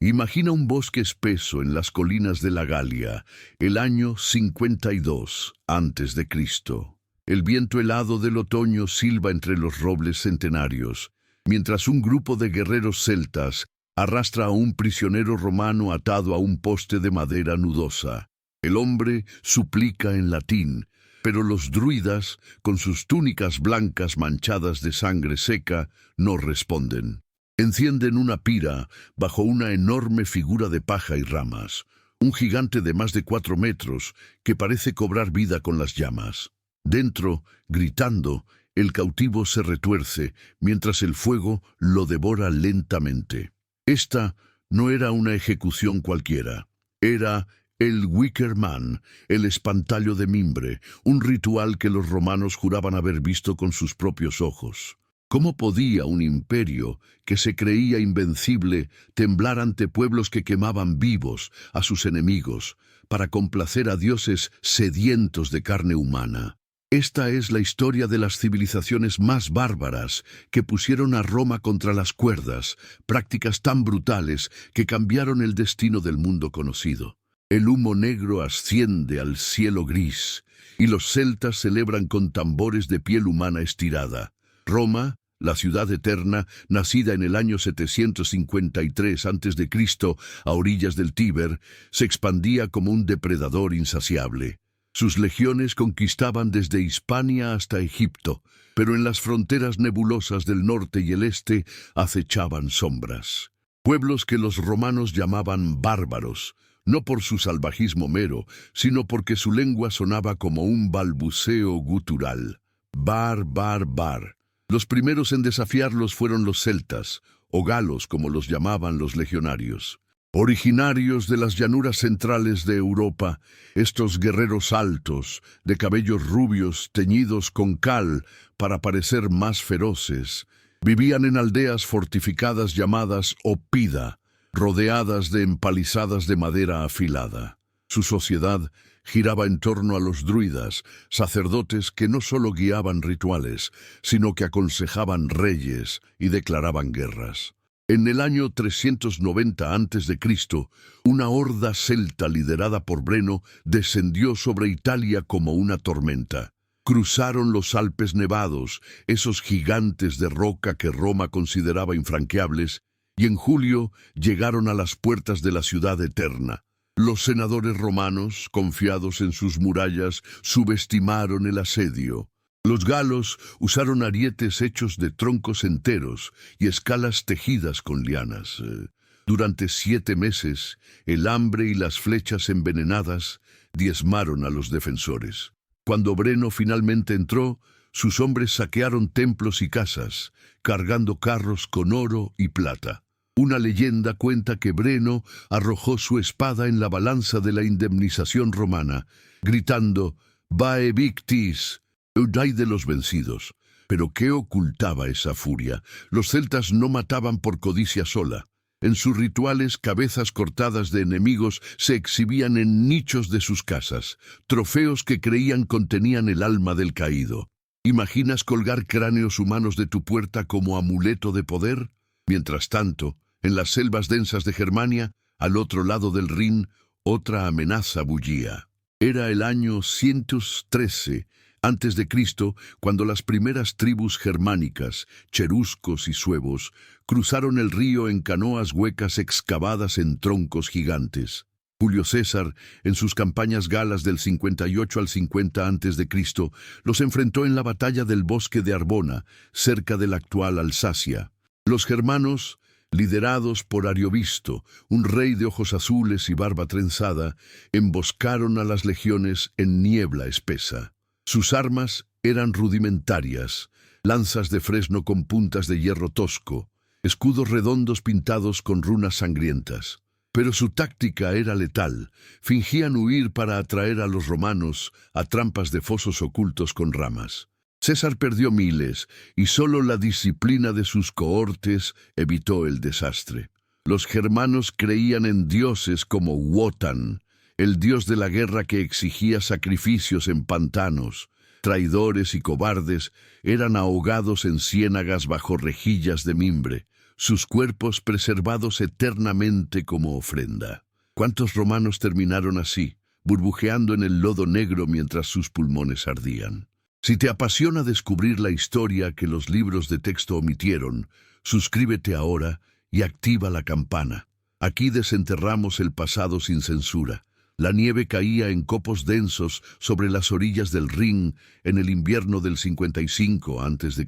Imagina un bosque espeso en las colinas de la Galia, el año 52 antes de Cristo. El viento helado del otoño silba entre los robles centenarios, mientras un grupo de guerreros celtas arrastra a un prisionero romano atado a un poste de madera nudosa. El hombre suplica en latín, pero los druidas, con sus túnicas blancas manchadas de sangre seca, no responden. Encienden una pira bajo una enorme figura de paja y ramas, un gigante de más de 4 metros que parece cobrar vida con las llamas. Dentro, gritando, el cautivo se retuerce mientras el fuego lo devora lentamente. Esta no era una ejecución cualquiera, era el Wicker Man, el espantallo de mimbre, un ritual que los romanos juraban haber visto con sus propios ojos. ¿Cómo podía un imperio que se creía invencible temblar ante pueblos que quemaban vivos a sus enemigos para complacer a dioses sedientos de carne humana? Esta es la historia de las civilizaciones más bárbaras que pusieron a Roma contra las cuerdas, prácticas tan brutales que cambiaron el destino del mundo conocido. El humo negro asciende al cielo gris, y los celtas celebran con tambores de piel humana estirada. Roma, la ciudad eterna, nacida en el año 753 a.C., a orillas del Tíber, se expandía como un depredador insaciable. Sus legiones conquistaban desde Hispania hasta Egipto, pero en las fronteras nebulosas del norte y el este acechaban sombras. Pueblos que los romanos llamaban bárbaros, no por su salvajismo mero, sino porque su lengua sonaba como un balbuceo gutural. Bar, bar, bar. Los primeros en desafiarlos fueron los celtas, o galos como los llamaban los legionarios. Originarios de las llanuras centrales de Europa, estos guerreros altos, de cabellos rubios teñidos con cal para parecer más feroces, vivían en aldeas fortificadas llamadas Oppida, rodeadas de empalizadas de madera afilada. Su sociedad giraba en torno a los druidas, sacerdotes que no solo guiaban rituales, sino que aconsejaban reyes y declaraban guerras. En el año 390 a.C., una horda celta liderada por Breno descendió sobre Italia como una tormenta. Cruzaron los Alpes nevados, esos gigantes de roca que Roma consideraba infranqueables, y en julio llegaron a las puertas de la ciudad eterna. Los senadores romanos, confiados en sus murallas, subestimaron el asedio. Los galos usaron arietes hechos de troncos enteros y escalas tejidas con lianas. Durante 7 meses, el hambre y las flechas envenenadas diezmaron a los defensores. Cuando Breno finalmente entró, sus hombres saquearon templos y casas, cargando carros con oro y plata. Una leyenda cuenta que Breno arrojó su espada en la balanza de la indemnización romana, gritando «Vae victis», «Ay de los vencidos». Pero ¿qué ocultaba esa furia? Los celtas no mataban por codicia sola. En sus rituales, cabezas cortadas de enemigos se exhibían en nichos de sus casas, trofeos que creían contenían el alma del caído. ¿Imaginas colgar cráneos humanos de tu puerta como amuleto de poder? Mientras tanto, en las selvas densas de Germania, al otro lado del Rin, otra amenaza bullía. Era el año 113 antes de Cristo, cuando las primeras tribus germánicas, cheruscos y suevos, cruzaron el río en canoas huecas excavadas en troncos gigantes. Julio César, en sus campañas galas del 58 al 50 antes de Cristo, los enfrentó en la batalla del bosque de Arbona, cerca de la actual Alsacia. Los germanos, liderados por Ariovisto, un rey de ojos azules y barba trenzada, emboscaron a las legiones en niebla espesa. Sus armas eran rudimentarias, lanzas de fresno con puntas de hierro tosco, escudos redondos pintados con runas sangrientas. Pero su táctica era letal. Fingían huir para atraer a los romanos a trampas de fosos ocultos con ramas. César perdió miles, y solo la disciplina de sus cohortes evitó el desastre. Los germanos creían en dioses como Wotan, el dios de la guerra que exigía sacrificios en pantanos. Traidores y cobardes eran ahogados en ciénagas bajo rejillas de mimbre. sus cuerpos preservados eternamente como ofrenda. ¿Cuántos romanos terminaron así, burbujeando en el lodo negro mientras sus pulmones ardían? Si te apasiona descubrir la historia que los libros de texto omitieron, suscríbete ahora y activa la campana. Aquí desenterramos el pasado sin censura. La nieve caía en copos densos sobre las orillas del Rin en el invierno del 55 a.C.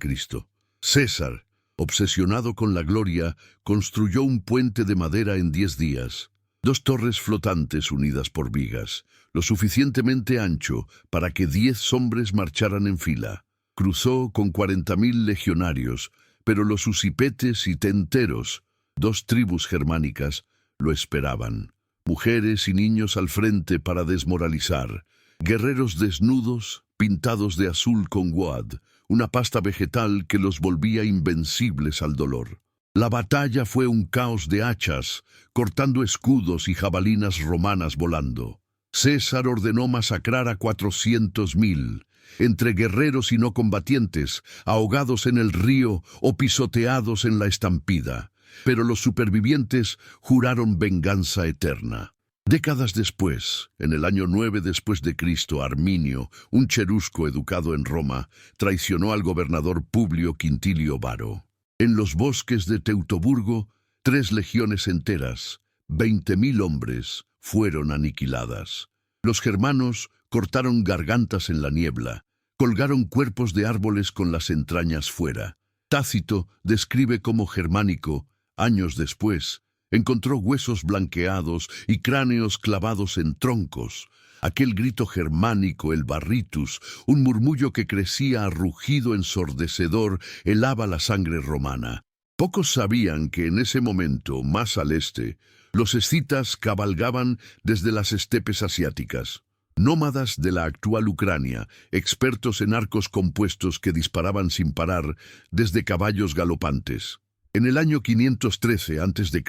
César, obsesionado con la gloria, construyó un puente de madera en 10 días. 2 torres flotantes unidas por vigas, lo suficientemente ancho para que 10 hombres marcharan en fila. Cruzó con 40.000 legionarios, pero los usipetes y tenteros, 2 tribus germánicas, lo esperaban. Mujeres y niños al frente para desmoralizar. Guerreros desnudos, pintados de azul con woad, una pasta vegetal que los volvía invencibles al dolor. La batalla fue un caos de hachas, cortando escudos y jabalinas romanas volando. César ordenó masacrar a 400.000, entre guerreros y no combatientes, ahogados en el río o pisoteados en la estampida. Pero los supervivientes juraron venganza eterna. Décadas después, en el año 9 después de Cristo, Arminio, un cherusco educado en Roma, traicionó al gobernador Publio Quintilio Varo. En los bosques de Teutoburgo, 3 legiones enteras, 20.000 hombres, fueron aniquiladas. Los germanos cortaron gargantas en la niebla, colgaron cuerpos de árboles con las entrañas fuera. Tácito describe cómo Germánico, años después, encontró huesos blanqueados y cráneos clavados en troncos. Aquel grito germánico, el barritus, un murmullo que crecía a rugido ensordecedor, helaba la sangre romana. Pocos sabían que en ese momento, más al este, los escitas cabalgaban desde las estepes asiáticas. Nómadas de la actual Ucrania, expertos en arcos compuestos que disparaban sin parar desde caballos galopantes. En el año 513 a.C.,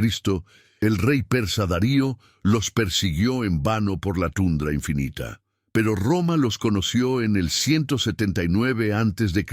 el rey persa Darío los persiguió en vano por la tundra infinita. Pero Roma los conoció en el 179 a.C.,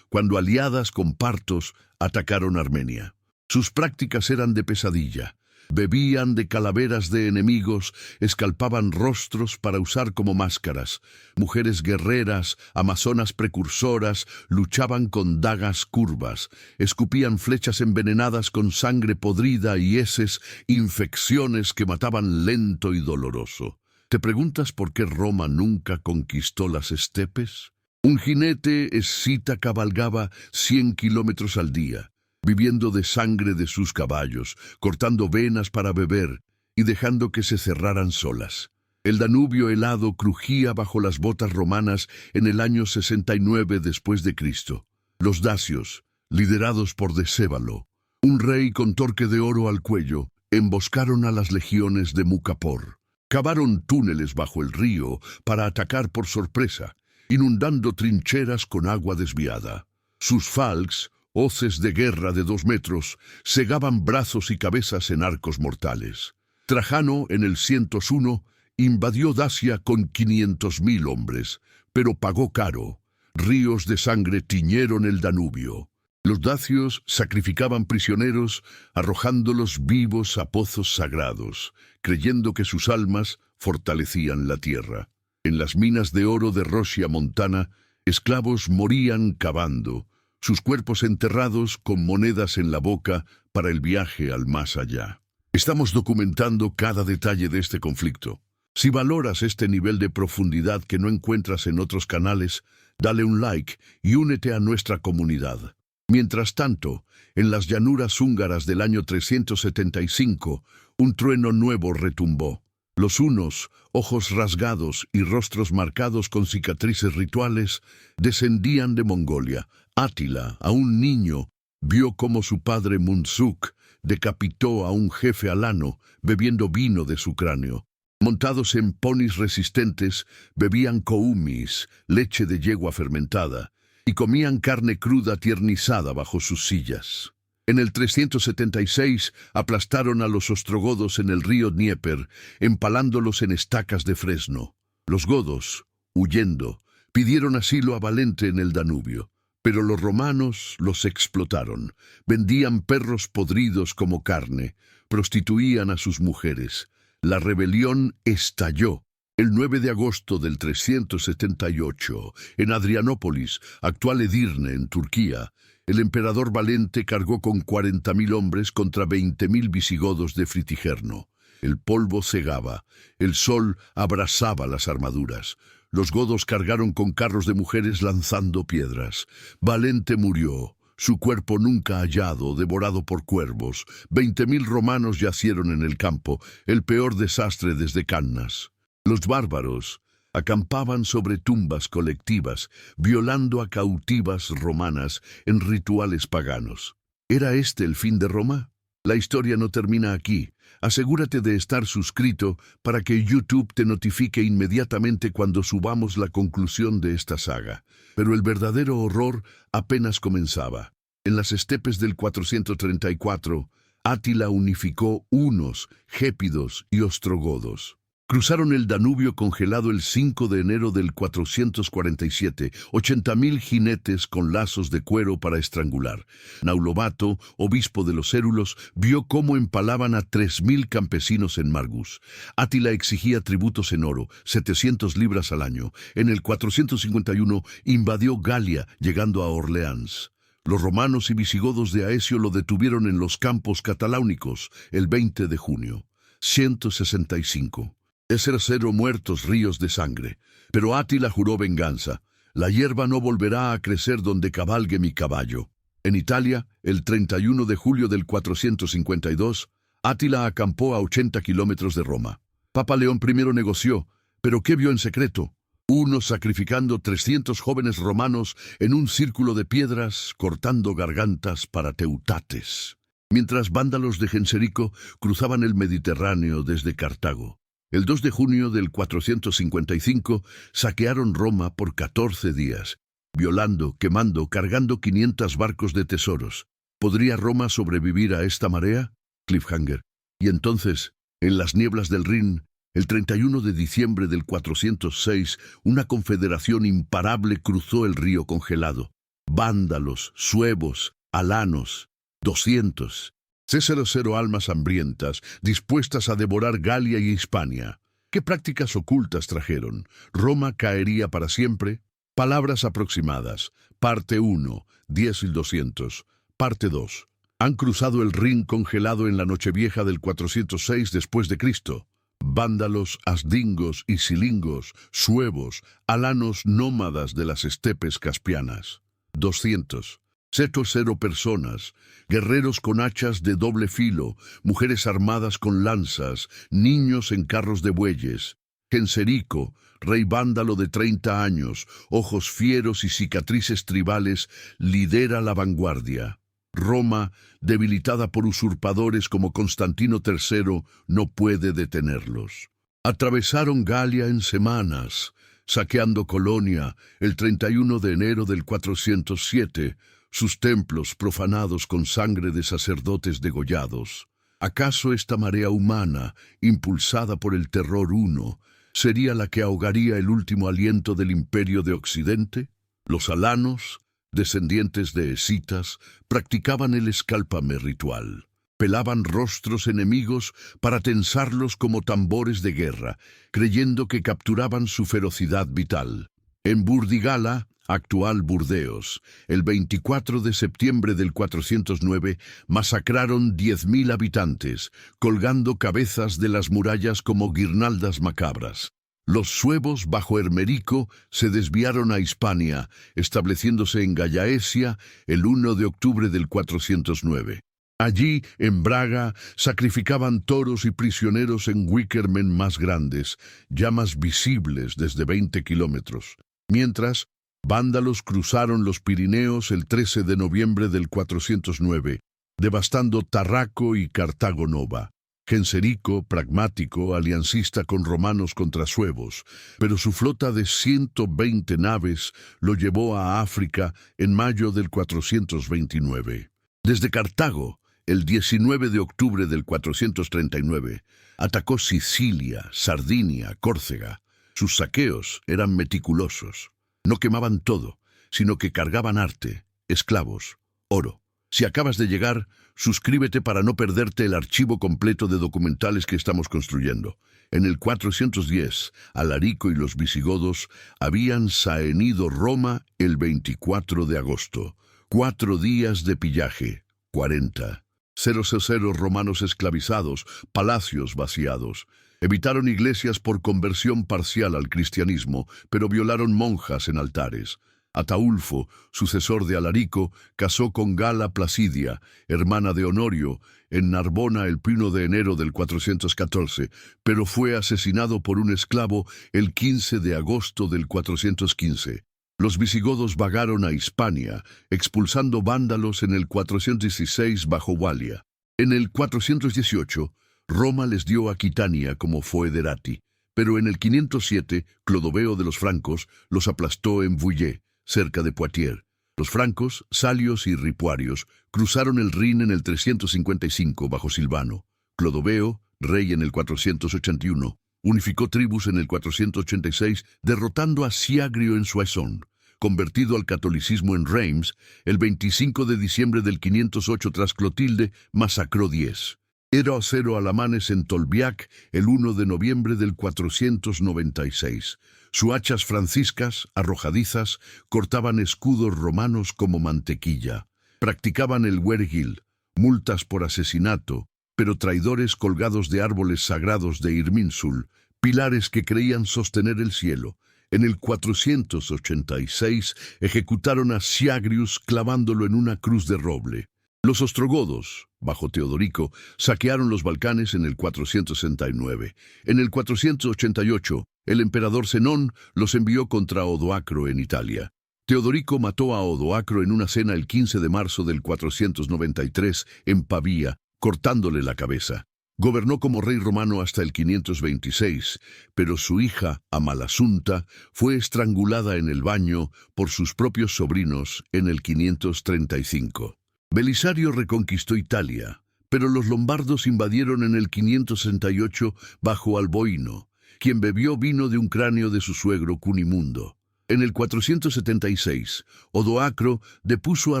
cuando aliadas con partos atacaron Armenia. Sus prácticas eran de pesadilla. Bebían de calaveras de enemigos, escalpaban rostros para usar como máscaras. Mujeres guerreras, amazonas precursoras, luchaban con dagas curvas, escupían flechas envenenadas con sangre podrida y heces, infecciones que mataban lento y doloroso. ¿Te preguntas por qué Roma nunca conquistó las estepes? Un jinete escita cabalgaba 100 kilómetros al día, viviendo de sangre de sus caballos, cortando venas para beber y dejando que se cerraran solas. El Danubio helado crujía bajo las botas romanas en el año 69 después de Cristo. Los dacios, liderados por Decébalo, un rey con torque de oro al cuello, emboscaron a las legiones de Mucapor. Cavaron túneles bajo el río para atacar por sorpresa, inundando trincheras con agua desviada. Sus falcs, hoces de guerra de 2 metros, segaban brazos y cabezas en arcos mortales. Trajano, en el 101, invadió Dacia con 500.000 hombres, pero pagó caro. Ríos de sangre tiñeron el Danubio. Los dacios sacrificaban prisioneros, arrojándolos vivos a pozos sagrados, creyendo que sus almas fortalecían la tierra. En las minas de oro de Rosia Montana, esclavos morían cavando, sus cuerpos enterrados con monedas en la boca para el viaje al más allá. Estamos documentando cada detalle de este conflicto. Si valoras este nivel de profundidad que no encuentras en otros canales, dale un like y únete a nuestra comunidad. Mientras tanto, en las llanuras húngaras del año 375, un trueno nuevo retumbó. Los hunos, ojos rasgados y rostros marcados con cicatrices rituales, descendían de Mongolia. Átila, aún niño, vio cómo su padre Mundzuk decapitó a un jefe alano bebiendo vino de su cráneo. Montados en ponis resistentes, bebían koumis, leche de yegua fermentada, y comían carne cruda tiernizada bajo sus sillas. En el 376 aplastaron a los ostrogodos en el río Dnieper, empalándolos en estacas de fresno. Los godos, huyendo, pidieron asilo a Valente en el Danubio. Pero los romanos los explotaron, vendían perros podridos como carne, prostituían a sus mujeres. La rebelión estalló el 9 de agosto del 378, en Adrianópolis, actual Edirne, en Turquía. El emperador Valente cargó con 40.000 hombres contra 20.000 visigodos de Fritigerno. El polvo cegaba, el sol abrasaba las armaduras. Los godos cargaron con carros de mujeres lanzando piedras. Valente murió, su cuerpo nunca hallado, devorado por cuervos. 20.000 romanos yacieron en el campo, el peor desastre desde Cannas. Los bárbaros acampaban sobre tumbas colectivas, violando a cautivas romanas en rituales paganos. ¿Era este el fin de Roma? La historia no termina aquí. Asegúrate de estar suscrito para que YouTube te notifique inmediatamente cuando subamos la conclusión de esta saga. Pero el verdadero horror apenas comenzaba. En las estepes del 434, Átila unificó hunos, gépidos y ostrogodos. Cruzaron el Danubio congelado el 5 de enero del 447, 80.000 jinetes con lazos de cuero para estrangular. Naulobato, obispo de los Hérulos, vio cómo empalaban a 3.000 campesinos en Margus. Átila exigía tributos en oro, 700 libras al año. En el 451 invadió Galia, llegando a Orleans. Los romanos y visigodos de Aesio lo detuvieron en los campos cataláunicos el 20 de junio. 165. Cero muertos ríos de sangre. Pero Átila juró venganza. La hierba no volverá a crecer donde cabalgue mi caballo. En Italia, el 31 de julio del 452, Átila acampó a 80 kilómetros de Roma. Papa León I negoció, pero ¿qué vio en secreto? Unos sacrificando 300 jóvenes romanos en un círculo de piedras, cortando gargantas para teutates. Mientras vándalos de Genserico cruzaban el Mediterráneo desde Cartago. El 2 de junio del 455 saquearon Roma por 14 días, violando, quemando, cargando 500 barcos de tesoros. ¿Podría Roma sobrevivir a esta marea? Cliffhanger. Y entonces, en las nieblas del Rin, el 31 de diciembre del 406, una confederación imparable cruzó el río congelado. Vándalos, suevos, alanos, 200. C00 almas hambrientas, dispuestas a devorar Galia y Hispania. ¿Qué prácticas ocultas trajeron? ¿Roma caería para siempre? Palabras aproximadas. Parte 1, 10.200. Parte 2. Han cruzado el Rin congelado en la Nochevieja del 406 después de Cristo. Vándalos, asdingos y silingos, suevos, alanos nómadas de las estepes caspianas. 200. 0 personas, guerreros con hachas de doble filo, mujeres armadas con lanzas, niños en carros de bueyes. Genserico, rey vándalo de 30 años, ojos fieros y cicatrices tribales, lidera la vanguardia. Roma, debilitada por usurpadores como Constantino III, no puede detenerlos. Atravesaron Galia en semanas, saqueando Colonia el 31 de enero del 407, sus templos profanados con sangre de sacerdotes degollados. ¿Acaso esta marea humana, impulsada por el terror huno, sería la que ahogaría el último aliento del imperio de Occidente? Los alanos, descendientes de escitas, practicaban el escálpame ritual. Pelaban rostros enemigos para tensarlos como tambores de guerra, creyendo que capturaban su ferocidad vital. En Burdigala, actual Burdeos, el 24 de septiembre del 409, masacraron 10.000 habitantes, colgando cabezas de las murallas como guirnaldas macabras. Los suevos bajo Hermerico se desviaron a Hispania, estableciéndose en Gallaesia el 1 de octubre del 409. Allí, en Braga, sacrificaban toros y prisioneros en Wickermen más grandes, llamas visibles desde 20 kilómetros. Mientras, vándalos cruzaron los Pirineos el 13 de noviembre del 409, devastando Tarraco y Cartago Nova. Genserico, pragmático, aliancista con romanos contra suevos, pero su flota de 120 naves lo llevó a África en mayo del 429. Desde Cartago, el 19 de octubre del 439, atacó Sicilia, Sardinia, Córcega. Sus saqueos eran meticulosos. No quemaban todo, sino que cargaban arte, esclavos, oro. Si acabas de llegar, suscríbete para no perderte el archivo completo de documentales que estamos construyendo. En el 410, Alarico y los visigodos habían saenido Roma el 24 de agosto. 4 días de pillaje, 40. 000 romanos esclavizados, palacios vaciados. Evitaron iglesias por conversión parcial al cristianismo, pero violaron monjas en altares. Ataulfo, sucesor de Alarico, casó con Gala Placidia, hermana de Honorio, en Narbona el 1 de enero del 414, pero fue asesinado por un esclavo el 15 de agosto del 415. Los visigodos vagaron a Hispania, expulsando vándalos en el 416 bajo Walia. En el 418, Roma les dio Aquitania como foederati, pero en el 507, Clodoveo de los francos los aplastó en Vouillé, cerca de Poitiers. Los francos, salios y ripuarios, cruzaron el Rin en el 355 bajo Silvano. Clodoveo, rey en el 481, unificó tribus en el 486, derrotando a Siagrio en Soissons. Convertido al catolicismo en Reims, el 25 de diciembre del 508 tras Clotilde, masacró 10. Era cero alamanes en Tolbiac el 1 de noviembre del 496. Sus hachas franciscas, arrojadizas, cortaban escudos romanos como mantequilla. Practicaban el wergil, multas por asesinato, pero traidores colgados de árboles sagrados de Irminsul, pilares que creían sostener el cielo. En el 486 ejecutaron a Siagrius clavándolo en una cruz de roble. Los ostrogodos, bajo Teodorico, saquearon los Balcanes en el 469. En el 488, el emperador Zenón los envió contra Odoacro en Italia. Teodorico mató a Odoacro en una cena el 15 de marzo del 493 en Pavía, cortándole la cabeza. Gobernó como rey romano hasta el 526, pero su hija, Amalasunta, fue estrangulada en el baño por sus propios sobrinos en el 535. Belisario reconquistó Italia, pero los lombardos invadieron en el 568 bajo Alboino, quien bebió vino de un cráneo de su suegro Cunimundo. En el 476, Odoacro depuso a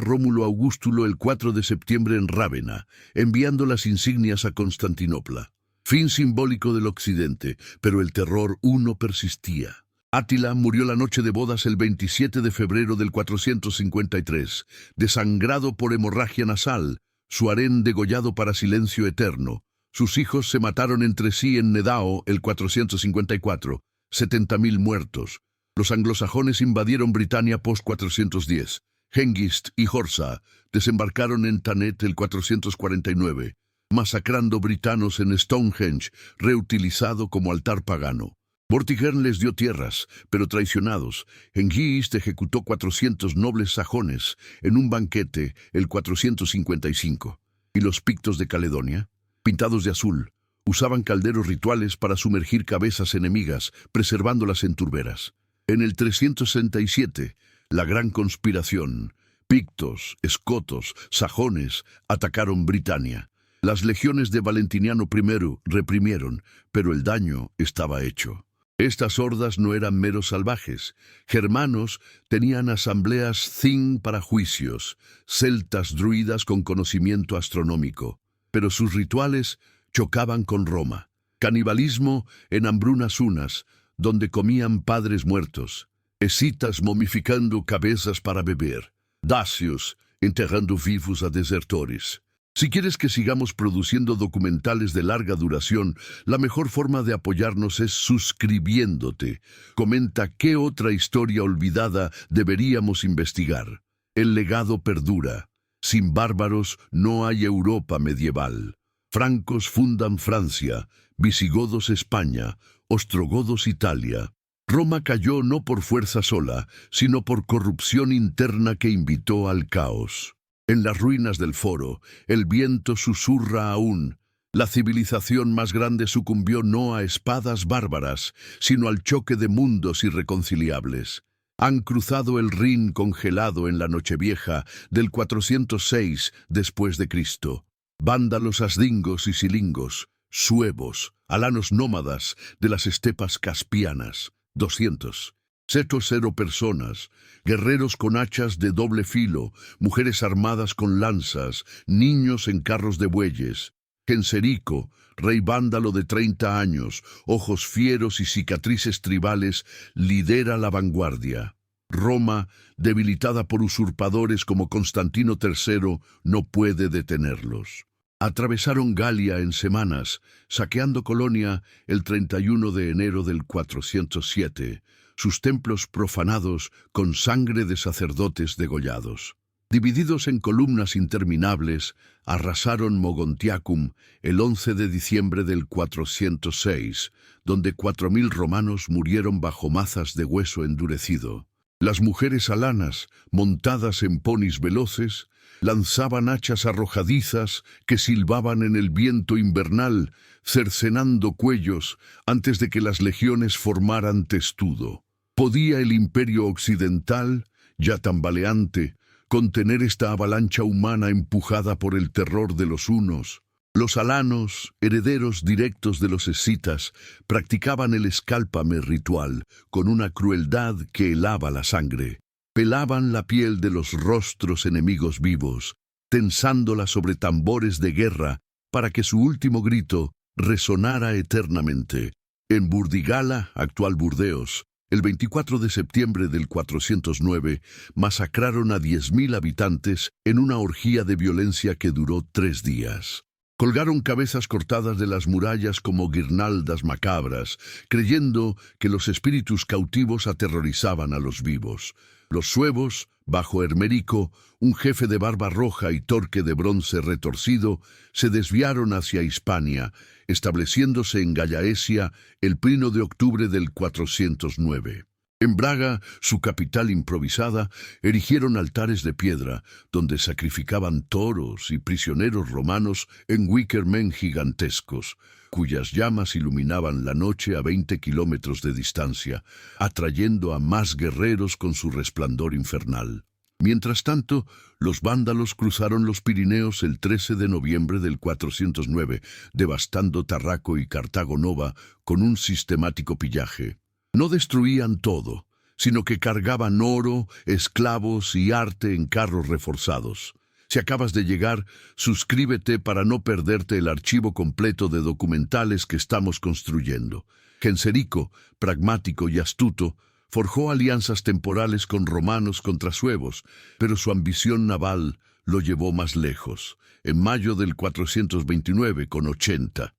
Rómulo Augustulo el 4 de septiembre en Rávena, enviando las insignias a Constantinopla. Fin simbólico del occidente, pero el terror huno persistía. Átila murió la noche de bodas el 27 de febrero del 453, desangrado por hemorragia nasal, su harén degollado para silencio eterno. Sus hijos se mataron entre sí en Nedao el 454, 70.000 muertos. Los anglosajones invadieron Britania post-410. Hengist y Horsa desembarcaron en Thanet el 449, masacrando britanos en Stonehenge, reutilizado como altar pagano. Vortigern les dio tierras, pero traicionados, Hengist ejecutó 400 nobles sajones en un banquete el 455. ¿Y los pictos de Caledonia? Pintados de azul, usaban calderos rituales para sumergir cabezas enemigas, preservándolas en turberas. En el 367, la gran conspiración, pictos, escotos, sajones atacaron Britania. Las legiones de Valentiniano I reprimieron, pero el daño estaba hecho. Estas hordas no eran meros salvajes. Germanos tenían asambleas Thing para juicios, celtas druidas con conocimiento astronómico, pero sus rituales chocaban con Roma. Canibalismo en hambrunas unas, donde comían padres muertos, escitas momificando cabezas para beber, dacios enterrando vivos a desertores. Si quieres que sigamos produciendo documentales de larga duración, la mejor forma de apoyarnos es suscribiéndote. Comenta qué otra historia olvidada deberíamos investigar. El legado perdura. Sin bárbaros no hay Europa medieval. Francos fundan Francia, visigodos España, ostrogodos Italia. Roma cayó no por fuerza sola, sino por corrupción interna que invitó al caos. En las ruinas del foro, el viento susurra aún. La civilización más grande sucumbió no a espadas bárbaras, sino al choque de mundos irreconciliables. Han cruzado el Rin congelado en la Nochevieja del 406 después de Cristo. Vándalos asdingos y silingos, suevos, alanos nómadas de las estepas caspianas, 200. cero personas, guerreros con hachas de doble filo, mujeres armadas con lanzas, niños en carros de bueyes. Genserico, rey vándalo de 30 años, ojos fieros y cicatrices tribales, lidera la vanguardia. Roma, debilitada por usurpadores como Constantino III, no puede detenerlos. Atravesaron Galia en semanas, saqueando Colonia el 31 de enero del 407, sus templos profanados con sangre de sacerdotes degollados. Divididos en columnas interminables, arrasaron Mogontiacum el 11 de diciembre del 406, donde 4000 romanos murieron bajo mazas de hueso endurecido. Las mujeres alanas, montadas en ponis veloces, lanzaban hachas arrojadizas que silbaban en el viento invernal, cercenando cuellos antes de que las legiones formaran testudo. ¿Podía el imperio occidental, ya tambaleante, contener esta avalancha humana empujada por el terror de los hunos? Los alanos, herederos directos de los escitas, practicaban el escálpame ritual con una crueldad que helaba la sangre. Pelaban la piel de los rostros enemigos vivos, tensándola sobre tambores de guerra para que su último grito resonara eternamente. En Burdigala, actual Burdeos, el 24 de septiembre del 409, masacraron a 10.000 habitantes en una orgía de violencia que duró 3 días. Colgaron cabezas cortadas de las murallas como guirnaldas macabras, creyendo que los espíritus cautivos aterrorizaban a los vivos. Los suevos, bajo Hermerico, un jefe de barba roja y torque de bronce retorcido, se desviaron hacia Hispania, estableciéndose en Gallaesia el 1 de octubre del 409. En Braga, su capital improvisada, erigieron altares de piedra, donde sacrificaban toros y prisioneros romanos en wickermen gigantescos, cuyas llamas iluminaban la noche a 20 kilómetros de distancia, atrayendo a más guerreros con su resplandor infernal. Mientras tanto, los vándalos cruzaron los Pirineos el 13 de noviembre del 409, devastando Tarraco y Cartago Nova con un sistemático pillaje. No destruían todo, sino que cargaban oro, esclavos y arte en carros reforzados. Si acabas de llegar, suscríbete para no perderte el archivo completo de documentales que estamos construyendo. Genserico, pragmático y astuto, forjó alianzas temporales con romanos contra suevos, pero su ambición naval lo llevó más lejos. En mayo del 429, con 80.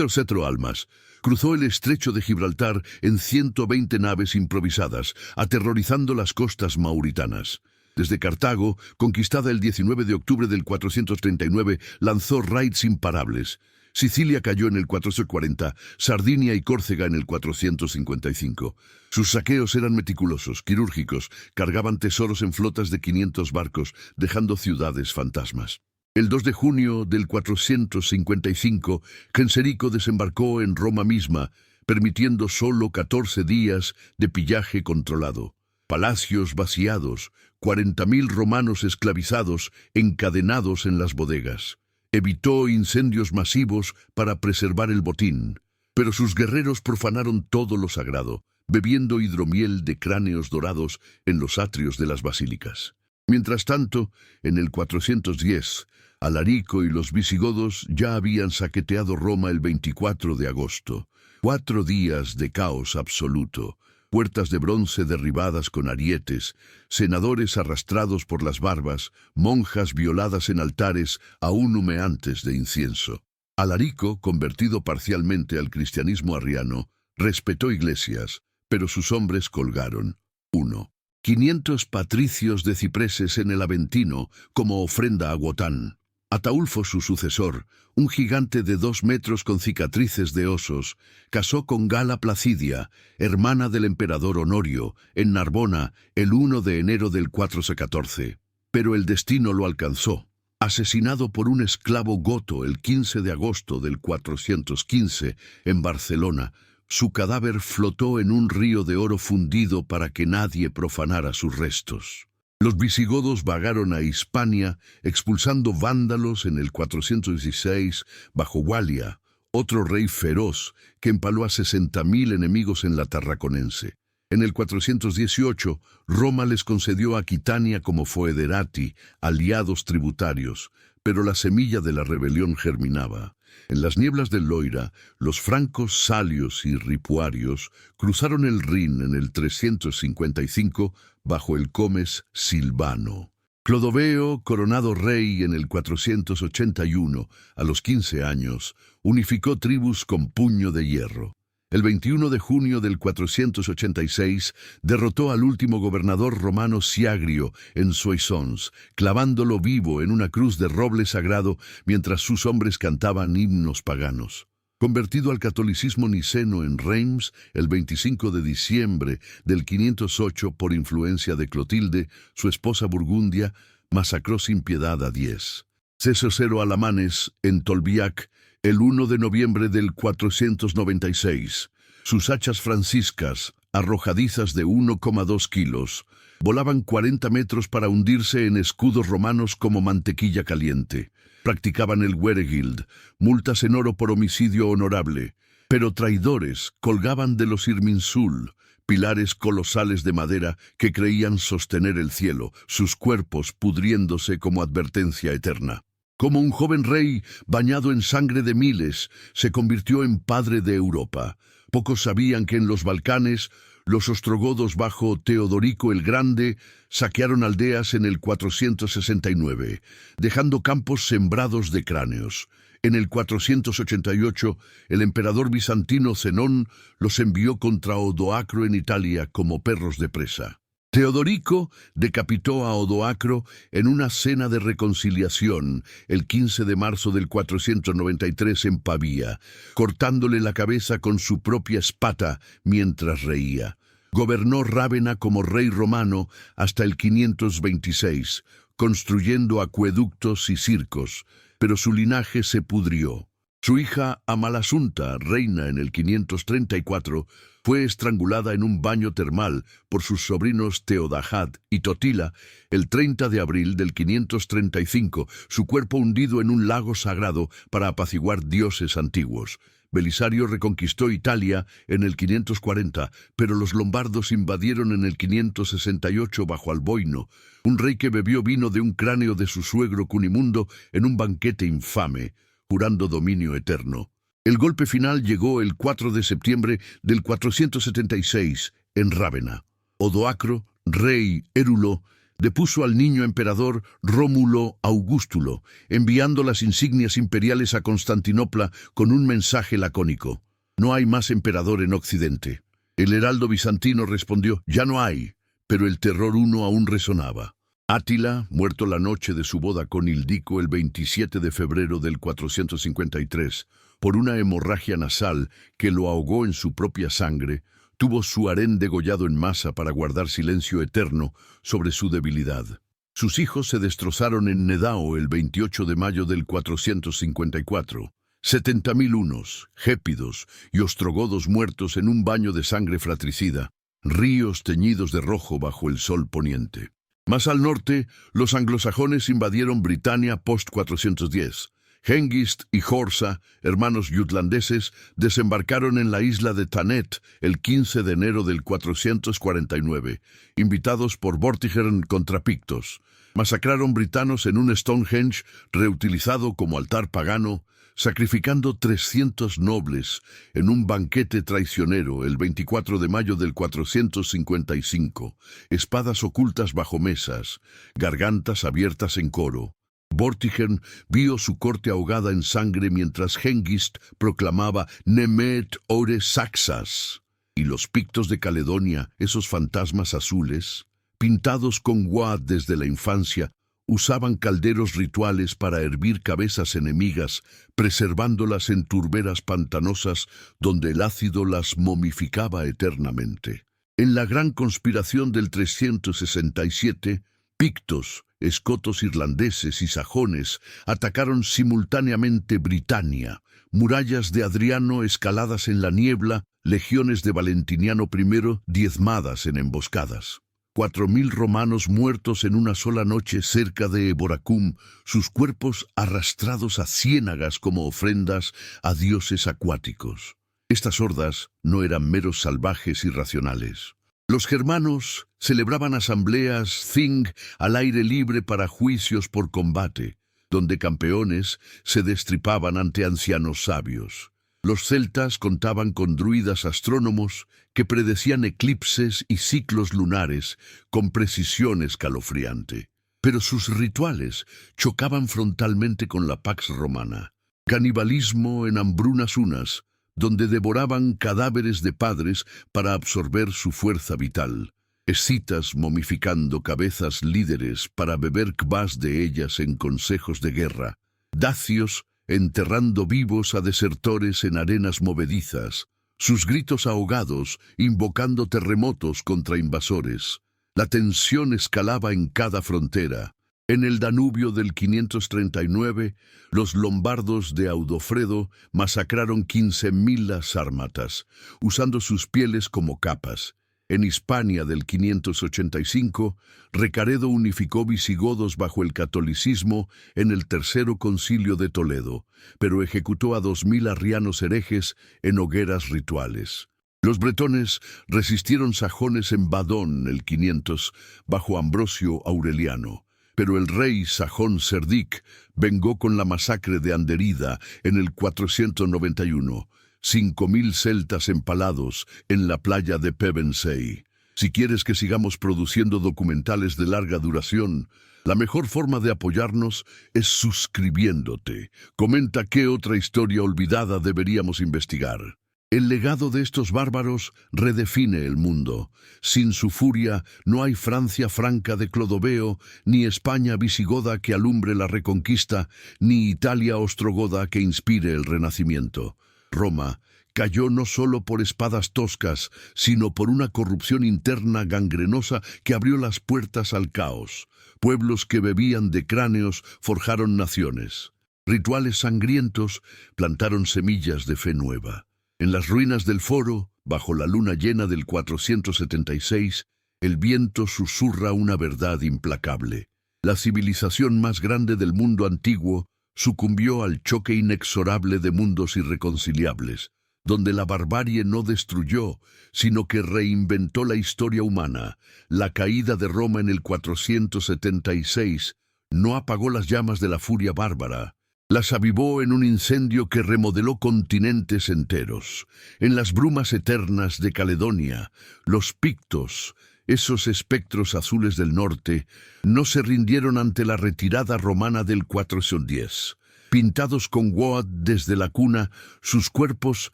Cetro Almas cruzó el estrecho de Gibraltar en 120 naves improvisadas, aterrorizando las costas mauritanas. Desde Cartago, conquistada el 19 de octubre del 439, lanzó raids imparables. Sicilia cayó en el 440, Sardinia y Córcega en el 455. Sus saqueos eran meticulosos, quirúrgicos, cargaban tesoros en flotas de 500 barcos, dejando ciudades fantasmas. El 2 de junio del 455, Genserico desembarcó en Roma misma, permitiendo solo 14 días de pillaje controlado. Palacios vaciados, 40.000 romanos esclavizados, encadenados en las bodegas. Evitó incendios masivos para preservar el botín, pero sus guerreros profanaron todo lo sagrado, bebiendo hidromiel de cráneos dorados en los atrios de las basílicas. Mientras tanto, en el 410, Alarico y los visigodos ya habían saqueado Roma el 24 de agosto. 4 días de caos absoluto, puertas de bronce derribadas con arietes, senadores arrastrados por las barbas, monjas violadas en altares aún humeantes de incienso. Alarico, convertido parcialmente al cristianismo arriano, respetó iglesias, pero sus hombres colgaron. 1. 500 patricios de cipreses en el Aventino como ofrenda a Wotan. Ataulfo, su sucesor, un gigante de 2 metros con cicatrices de osos, casó con Gala Placidia, hermana del emperador Honorio, en Narbona el 1 de enero del 414. Pero el destino lo alcanzó. Asesinado por un esclavo goto el 15 de agosto del 415 en Barcelona, su cadáver flotó en un río de oro fundido para que nadie profanara sus restos. Los visigodos vagaron a Hispania, expulsando vándalos en el 416 bajo Walia, otro rey feroz que empaló a 60.000 enemigos en la Tarraconense. En el 418, Roma les concedió Aquitania como foederati, aliados tributarios, pero la semilla de la rebelión germinaba. En las nieblas del Loira, los francos salios y ripuarios cruzaron el Rin en el 355 bajo el comes Silvano. Clodoveo, coronado rey en el 481, a los 15 años, unificó tribus con puño de hierro. El 21 de junio del 486 derrotó al último gobernador romano Siagrio en Soissons, clavándolo vivo en una cruz de roble sagrado mientras sus hombres cantaban himnos paganos. Convertido al catolicismo niceno en Reims el 25 de diciembre del 508 por influencia de Clotilde, su esposa burgundia, masacró sin piedad a 10. César alamanes en Tolbiac el 1 de noviembre del 496. Sus hachas franciscas, arrojadizas de 1,2 kilos, volaban 40 metros para hundirse en escudos romanos como mantequilla caliente. Practicaban el weregild, multas en oro por homicidio honorable, pero traidores colgaban de los irminsul, pilares colosales de madera que creían sostener el cielo, sus cuerpos pudriéndose como advertencia eterna. Como un joven rey bañado en sangre de miles, se convirtió en padre de Europa. Pocos sabían que en los Balcanes, los ostrogodos bajo Teodorico el Grande saquearon aldeas en el 469, dejando campos sembrados de cráneos. En el 488, el emperador bizantino Zenón los envió contra Odoacro en Italia como perros de presa. Teodorico decapitó a Odoacro en una cena de reconciliación el 15 de marzo del 493 en Pavía, cortándole la cabeza con su propia espata mientras reía. Gobernó Rávena como rey romano hasta el 526, construyendo acueductos y circos, pero su linaje se pudrió. Su hija Amalasunta, reina en el 534, fue estrangulada en un baño termal por sus sobrinos Teodahad y Totila el 30 de abril del 535, su cuerpo hundido en un lago sagrado para apaciguar dioses antiguos. Belisario reconquistó Italia en el 540, pero los lombardos invadieron en el 568 bajo Alboino, un rey que bebió vino de un cráneo de su suegro Cunimundo en un banquete infame, jurando dominio eterno. El golpe final llegó el 4 de septiembre del 476 en Rávena. Odoacro, rey érulo, depuso al niño emperador Rómulo Augustulo, enviando las insignias imperiales a Constantinopla con un mensaje lacónico: no hay más emperador en Occidente. El heraldo bizantino respondió: ya no hay, pero el terror huno aún resonaba. Átila, muerto la noche de su boda con Ildico el 27 de febrero del 453, por una hemorragia nasal que lo ahogó en su propia sangre, tuvo su harén degollado en masa para guardar silencio eterno sobre su debilidad. Sus hijos se destrozaron en Nedao el 28 de mayo del 454. 70.000 hunos, gépidos y ostrogodos muertos en un baño de sangre fratricida, ríos teñidos de rojo bajo el sol poniente. Más al norte, los anglosajones invadieron Britania post-410. Hengist y Horsa, hermanos jutlandeses, desembarcaron en la isla de Thanet el 15 de enero del 449, invitados por Vortigern contra pictos. Masacraron britanos en un Stonehenge reutilizado como altar pagano, sacrificando 300 nobles en un banquete traicionero el 24 de mayo del 455, espadas ocultas bajo mesas, gargantas abiertas en coro. Vortigern vio su corte ahogada en sangre mientras Hengist proclamaba «Nemet ore Saxas», y los pictos de Caledonia, esos fantasmas azules, pintados con Wad desde la infancia, usaban calderos rituales para hervir cabezas enemigas, preservándolas en turberas pantanosas donde el ácido las momificaba eternamente. En la gran conspiración del 367, pictos, escotos irlandeses y sajones atacaron simultáneamente Britania, murallas de Adriano escaladas en la niebla, legiones de Valentiniano I diezmadas en emboscadas. 4.000 romanos muertos en una sola noche cerca de Eboracum, sus cuerpos arrastrados a ciénagas como ofrendas a dioses acuáticos. Estas hordas no eran meros salvajes irracionales. Los germanos celebraban asambleas Thing al aire libre para juicios por combate, donde campeones se destripaban ante ancianos sabios. Los celtas contaban con druidas astrónomos que predecían eclipses y ciclos lunares con precisión escalofriante. Pero sus rituales chocaban frontalmente con la Pax Romana. Canibalismo en hambrunas unas, donde devoraban cadáveres de padres para absorber su fuerza vital. Escitas momificando cabezas líderes para beber kvas de ellas en consejos de guerra. Dacios enterrando vivos a desertores en arenas movedizas. Sus gritos ahogados invocando terremotos contra invasores. La tensión escalaba en cada frontera. En el Danubio del 539, los lombardos de Audofredo masacraron 15.000 sármatas, usando sus pieles como capas. En Hispania del 585, Recaredo unificó visigodos bajo el catolicismo en el Tercero Concilio de Toledo, pero ejecutó a 2.000 arrianos herejes en hogueras rituales. Los bretones resistieron sajones en Badón el 500 bajo Ambrosio Aureliano, pero el rey sajón Cerdic vengó con la masacre de Anderida en el 491. 5.000 celtas empalados en la playa de Pevensey. Si quieres que sigamos produciendo documentales de larga duración, la mejor forma de apoyarnos es suscribiéndote. Comenta qué otra historia olvidada deberíamos investigar. El legado de estos bárbaros redefine el mundo. Sin su furia no hay Francia franca de Clodoveo, ni España visigoda que alumbre la Reconquista, ni Italia ostrogoda que inspire el Renacimiento. Roma cayó no solo por espadas toscas, sino por una corrupción interna gangrenosa que abrió las puertas al caos. Pueblos que bebían de cráneos forjaron naciones. Rituales sangrientos plantaron semillas de fe nueva. En las ruinas del Foro, bajo la luna llena del 476, el viento susurra una verdad implacable. La civilización más grande del mundo antiguo sucumbió al choque inexorable de mundos irreconciliables, donde la barbarie no destruyó, sino que reinventó la historia humana. La caída de Roma en el 476 no apagó las llamas de la furia bárbara, las avivó en un incendio que remodeló continentes enteros. En las brumas eternas de Caledonia, los pictos, esos espectros azules del norte, no se rindieron ante la retirada romana del 410. Pintados con woad desde la cuna, sus cuerpos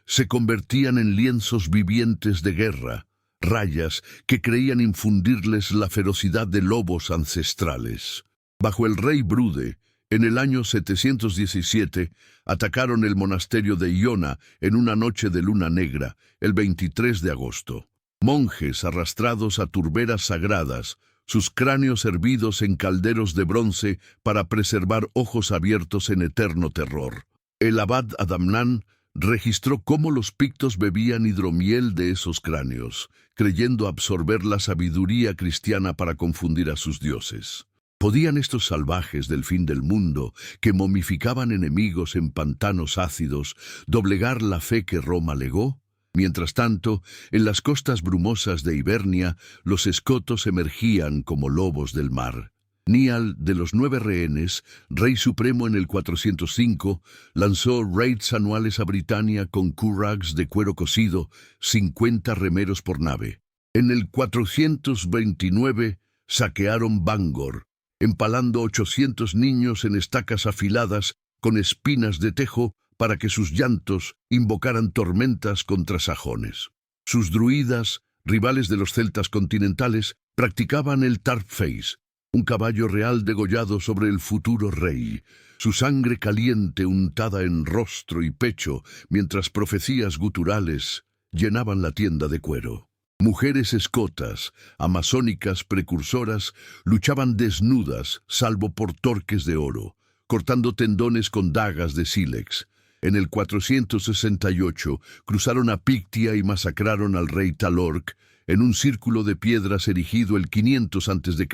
se convertían en lienzos vivientes de guerra, rayas que creían infundirles la ferocidad de lobos ancestrales. Bajo el rey Brude, en el año 717, atacaron el monasterio de Iona en una noche de luna negra, el 23 de agosto. Monjes arrastrados a turberas sagradas, sus cráneos hervidos en calderos de bronce para preservar ojos abiertos en eterno terror. El abad Adamnan registró cómo los pictos bebían hidromiel de esos cráneos, creyendo absorber la sabiduría cristiana para confundir a sus dioses. ¿Podían estos salvajes del fin del mundo, que momificaban enemigos en pantanos ácidos, doblegar la fe que Roma legó? Mientras tanto, en las costas brumosas de Ibernia, los escotos emergían como lobos del mar. Nial, de los 9 rehenes, rey supremo en el 405, lanzó raids anuales a Britania con curraghs de cuero cocido, 50 remeros por nave. En el 429, saquearon Bangor, empalando 800 niños en estacas afiladas con espinas de tejo para que sus llantos invocaran tormentas contra sajones. Sus druidas, rivales de los celtas continentales, practicaban el Tarpface, un caballo real degollado sobre el futuro rey, su sangre caliente untada en rostro y pecho, mientras profecías guturales llenaban la tienda de cuero. Mujeres escotas, amazónicas precursoras, luchaban desnudas, salvo por torques de oro, cortando tendones con dagas de sílex. En el 468 cruzaron a Pictia y masacraron al rey Talorc en un círculo de piedras erigido el 500 a.C.,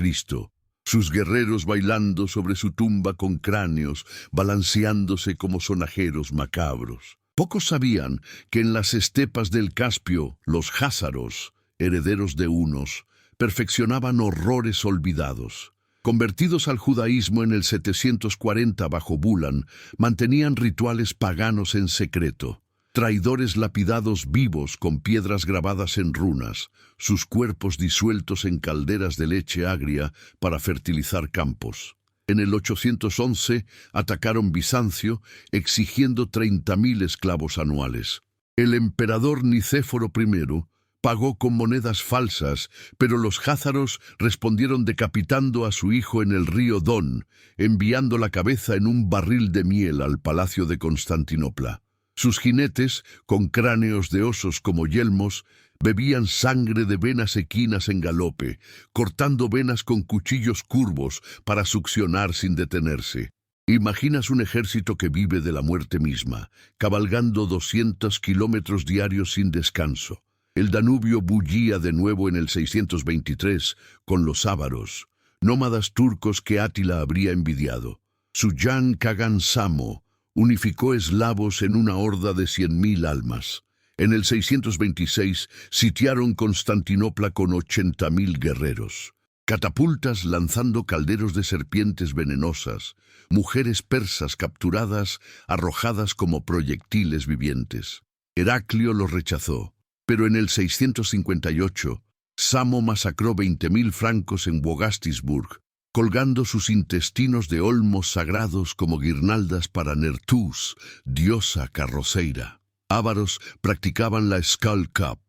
sus guerreros bailando sobre su tumba con cráneos, balanceándose como sonajeros macabros. Pocos sabían que en las estepas del Caspio, los jázaros, herederos de unos, perfeccionaban horrores olvidados. Convertidos al judaísmo en el 740 bajo Bulan, mantenían rituales paganos en secreto. Traidores lapidados vivos con piedras grabadas en runas, sus cuerpos disueltos en calderas de leche agria para fertilizar campos. En el 811 atacaron Bizancio, exigiendo 30.000 esclavos anuales. El emperador Nicéforo I pagó con monedas falsas, pero los jázaros respondieron decapitando a su hijo en el río Don, enviando la cabeza en un barril de miel al palacio de Constantinopla. Sus jinetes, con cráneos de osos como yelmos, bebían sangre de venas equinas en galope, cortando venas con cuchillos curvos para succionar sin detenerse. Imaginas un ejército que vive de la muerte misma, cabalgando 200 kilómetros diarios sin descanso. El Danubio bullía de nuevo en el 623 con los ávaros, nómadas turcos que Átila habría envidiado. Sujan Kagan Samo unificó eslavos en una horda de 100.000 almas. En el 626 sitiaron Constantinopla con 80.000 guerreros. Catapultas lanzando calderos de serpientes venenosas, mujeres persas capturadas, arrojadas como proyectiles vivientes. Heraclio los rechazó, pero en el 658, Samo masacró 20.000 francos en Bogastisburg, colgando sus intestinos de olmos sagrados como guirnaldas para Nertus, diosa carroceira. Ávaros practicaban la Skull Cup,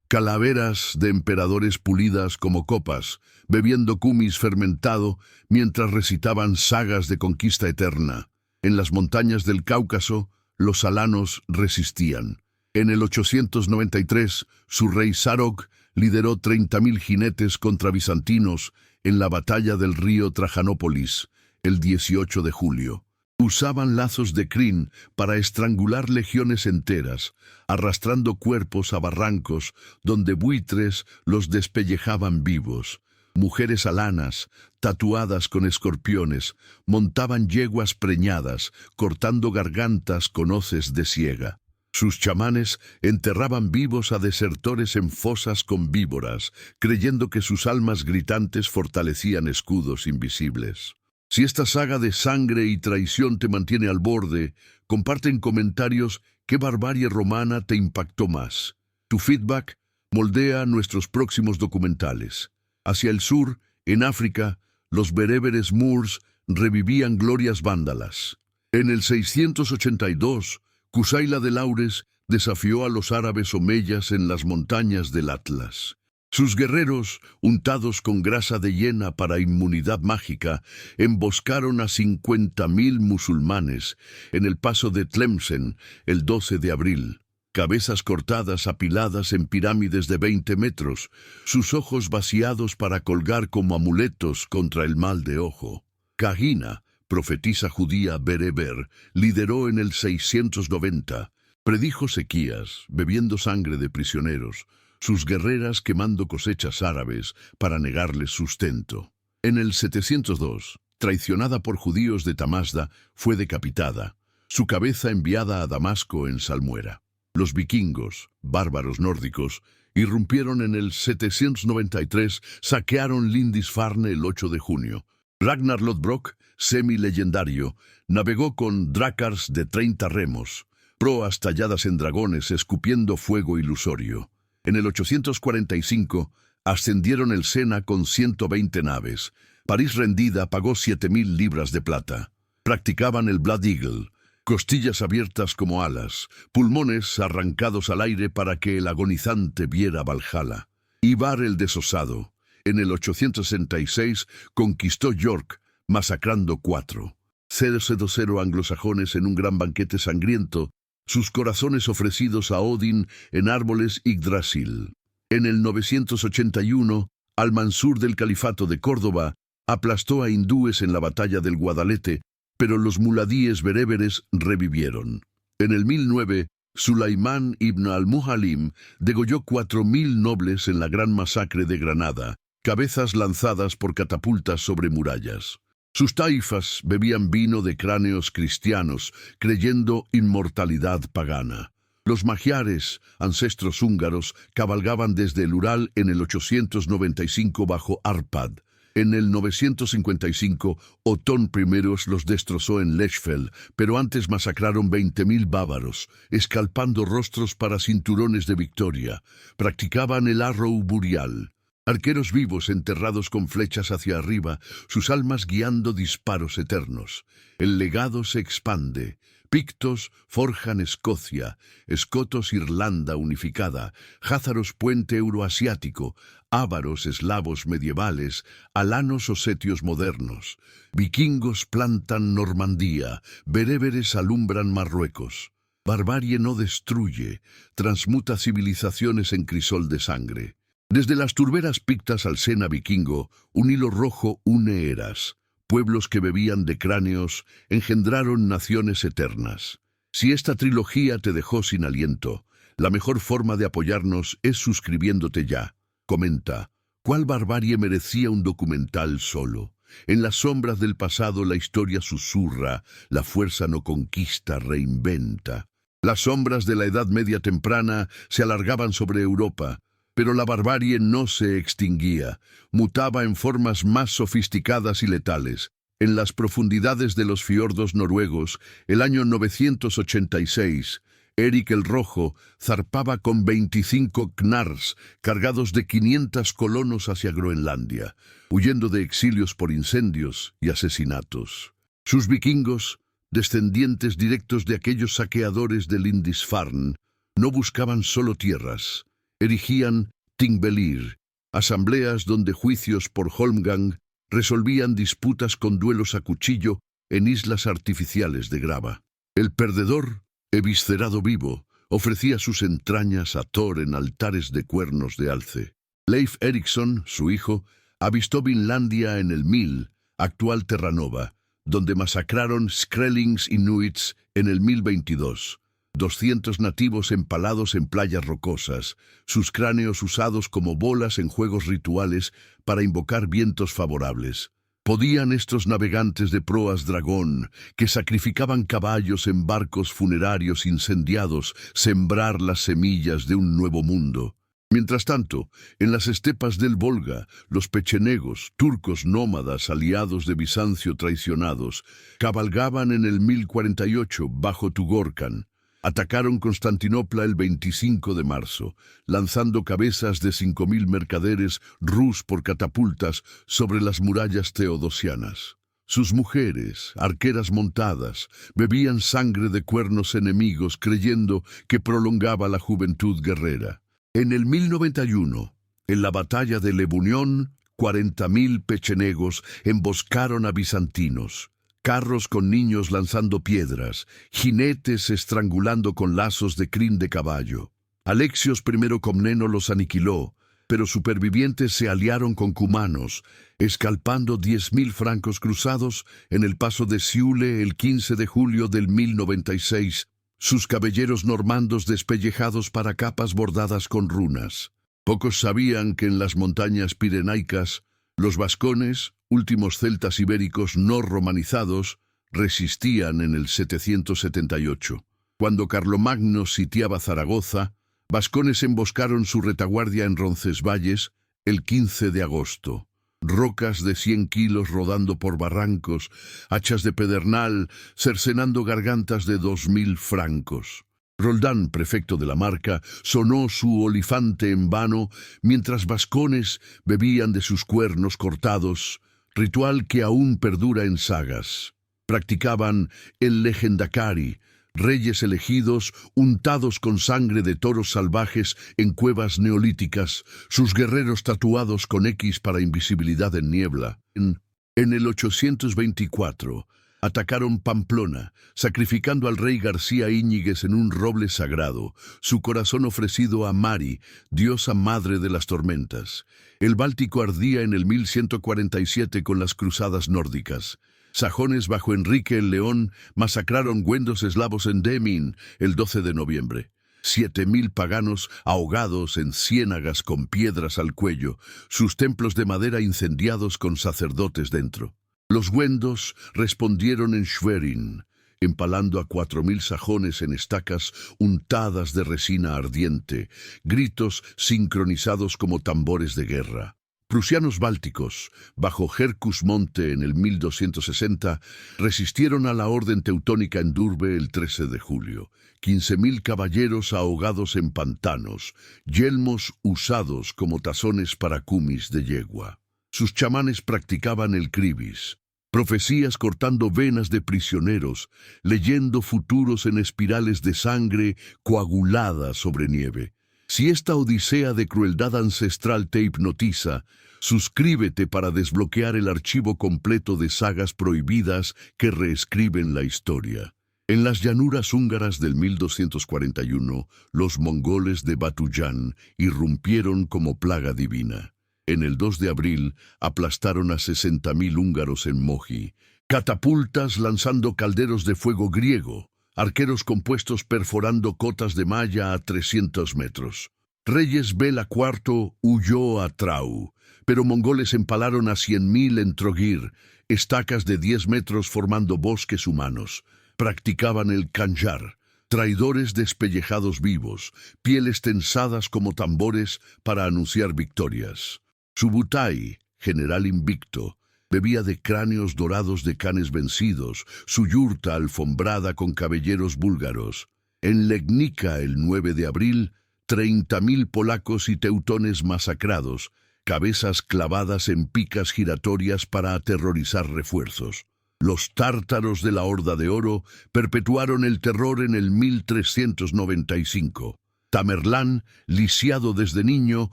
calaveras de emperadores pulidas como copas, bebiendo kumis fermentado mientras recitaban sagas de conquista eterna. En las montañas del Cáucaso, los alanos resistían. En el 893, su rey Sarog lideró 30.000 jinetes contra bizantinos en la batalla del río Trajanópolis, el 18 de julio. Usaban lazos de crin para estrangular legiones enteras, arrastrando cuerpos a barrancos donde buitres los despellejaban vivos. Mujeres alanas, tatuadas con escorpiones, montaban yeguas preñadas, cortando gargantas con hoces de siega. Sus chamanes enterraban vivos a desertores en fosas con víboras, creyendo que sus almas gritantes fortalecían escudos invisibles. Si esta saga de sangre y traición te mantiene al borde, comparte en comentarios qué barbarie romana te impactó más. Tu feedback moldea nuestros próximos documentales. Hacia el sur, en África, los bereberes Moors revivían glorias vándalas. En el 682, Cusaila de Laures desafió a los árabes omeyas en las montañas del Atlas. Sus guerreros, untados con grasa de hiena para inmunidad mágica, emboscaron a 50.000 musulmanes en el paso de Tlemcen el 12 de abril. Cabezas cortadas apiladas en pirámides de 20 metros, sus ojos vaciados para colgar como amuletos contra el mal de ojo. Cagina, profetisa judía bereber, lideró en el 690. Predijo sequías, bebiendo sangre de prisioneros, sus guerreras quemando cosechas árabes para negarles sustento. En el 702, traicionada por judíos de Tamazda, fue decapitada, su cabeza enviada a Damasco en salmuera. Los vikingos, bárbaros nórdicos, irrumpieron en el 793, saquearon Lindisfarne el 8 de junio. Ragnar Lodbrok, semi-legendario, navegó con drácars de 30 remos, proas talladas en dragones escupiendo fuego ilusorio. En el 845 ascendieron el Sena con 120 naves. París rendida pagó 7.000 libras de plata. Practicaban el Blood Eagle, costillas abiertas como alas, pulmones arrancados al aire para que el agonizante viera Valhalla. Ivar el desosado, en el 866 conquistó York, masacrando 4. 000 anglosajones en un gran banquete sangriento, sus corazones ofrecidos a Odín en árboles Yggdrasil. En el 981, Al-Mansur del Califato de Córdoba aplastó a hindúes en la batalla del Guadalete, pero los muladíes bereberes revivieron. En el 1009, Sulaimán ibn al-Muhalim degolló 4.000 nobles en la gran masacre de Granada, cabezas lanzadas por catapultas sobre murallas. Sus taifas bebían vino de cráneos cristianos, creyendo inmortalidad pagana. Los magiares, ancestros húngaros, cabalgaban desde el Ural en el 895 bajo Árpád. En el 955, Otón I los destrozó en Lechfeld, pero antes masacraron 20.000 bávaros, escalpando rostros para cinturones de victoria. Practicaban el arrow burial. Arqueros vivos enterrados con flechas hacia arriba, sus almas guiando disparos eternos. El legado se expande. Pictos forjan Escocia, escotos Irlanda unificada, jázaros puente euroasiático, ávaros eslavos medievales, alanos osetios modernos. Vikingos plantan Normandía, bereberes alumbran Marruecos. Barbarie no destruye, transmuta civilizaciones en crisol de sangre. Desde las turberas pictas al Sena vikingo, un hilo rojo une eras. Pueblos que bebían de cráneos engendraron naciones eternas. Si esta trilogía te dejó sin aliento, la mejor forma de apoyarnos es suscribiéndote ya. Comenta, ¿cuál barbarie merecía un documental solo? En las sombras del pasado la historia susurra, la fuerza no conquista, reinventa. Las sombras de la Edad Media temprana se alargaban sobre Europa, pero la barbarie no se extinguía, mutaba en formas más sofisticadas y letales. En las profundidades de los fiordos noruegos, el año 986, Eric el Rojo zarpaba con 25 knarrs cargados de 500 colonos hacia Groenlandia, huyendo de exilios por incendios y asesinatos. Sus vikingos, descendientes directos de aquellos saqueadores de Lindisfarne, no buscaban solo tierras. Erigían Thingvellir, asambleas donde juicios por Holmgang resolvían disputas con duelos a cuchillo en islas artificiales de grava. El perdedor, eviscerado vivo, ofrecía sus entrañas a Thor en altares de cuernos de alce. Leif Erikson, su hijo, avistó Vinlandia en el Mil, actual Terranova, donde masacraron Skrellings inuits en el 1022. 200 nativos empalados en playas rocosas, sus cráneos usados como bolas en juegos rituales para invocar vientos favorables. ¿Podían estos navegantes de proas dragón, que sacrificaban caballos en barcos funerarios incendiados, sembrar las semillas de un nuevo mundo? Mientras tanto, en las estepas del Volga, los pechenegos, turcos nómadas aliados de Bizancio traicionados, cabalgaban en el 1048 bajo Tugorkan. Atacaron Constantinopla el 25 de marzo, lanzando cabezas de 5.000 mercaderes rus por catapultas sobre las murallas teodosianas. Sus mujeres, arqueras montadas, bebían sangre de cuernos enemigos creyendo que prolongaba la juventud guerrera. En el 1091, en la batalla de Lebunión, 40.000 pechenegos emboscaron a bizantinos. Carros con niños lanzando piedras, jinetes estrangulando con lazos de crin de caballo. Alexios I Comneno los aniquiló, pero supervivientes se aliaron con cumanos, escalpando 10.000 francos cruzados en el paso de Siule el 15 de julio del 1096, sus caballeros normandos despellejados para capas bordadas con runas. Pocos sabían que en las montañas pirenaicas, los vascones, últimos celtas ibéricos no romanizados, resistían en el 778. Cuando Carlomagno sitiaba Zaragoza, vascones emboscaron su retaguardia en Roncesvalles el 15 de agosto. Rocas de 100 kilos rodando por barrancos, hachas de pedernal, cercenando gargantas de 2.000 francos. Roldán, prefecto de la Marca, sonó su olifante en vano, mientras vascones bebían de sus cuernos cortados, ritual que aún perdura en sagas. Practicaban el legendacari, reyes elegidos untados con sangre de toros salvajes en cuevas neolíticas, sus guerreros tatuados con X para invisibilidad en niebla. En el 824, atacaron Pamplona, sacrificando al rey García Íñiguez en un roble sagrado, su corazón ofrecido a Mari, diosa madre de las tormentas. El Báltico ardía en el 1147 con las cruzadas nórdicas. Sajones bajo Enrique el León masacraron güendos eslavos en Demmin el 12 de noviembre. 7.000 paganos ahogados en ciénagas con piedras al cuello, sus templos de madera incendiados con sacerdotes dentro. Los wendos respondieron en Schwerin, empalando a 4000 sajones en estacas untadas de resina ardiente, gritos sincronizados como tambores de guerra. Prusianos bálticos, bajo Herkus Monte en el 1260, resistieron a la orden teutónica en Durbe el 13 de julio. 15.000 caballeros ahogados en pantanos, yelmos usados como tazones para cumis de yegua. Sus chamanes practicaban el cribis, profecías cortando venas de prisioneros, leyendo futuros en espirales de sangre coagulada sobre nieve. Si esta odisea de crueldad ancestral te hipnotiza, suscríbete para desbloquear el archivo completo de sagas prohibidas que reescriben la historia. En las llanuras húngaras del 1241, los mongoles de Batuyán irrumpieron como plaga divina. En el 2 de abril aplastaron a 60.000 húngaros en Mohi. Catapultas lanzando calderos de fuego griego, arqueros compuestos perforando cotas de malla a 300 metros. Reyes Bela IV huyó a Trau, pero mongoles empalaron a 100.000 en Trogir, estacas de 10 metros formando bosques humanos. Practicaban el kanjar, traidores despellejados vivos, pieles tensadas como tambores para anunciar victorias. Subutai, general invicto, bebía de cráneos dorados de canes vencidos, su yurta alfombrada con cabelleros búlgaros. En Legnica, el 9 de abril, 30.000 polacos y teutones masacrados, cabezas clavadas en picas giratorias para aterrorizar refuerzos. Los tártaros de la Horda de Oro perpetuaron el terror en el 1395. Tamerlán, lisiado desde niño,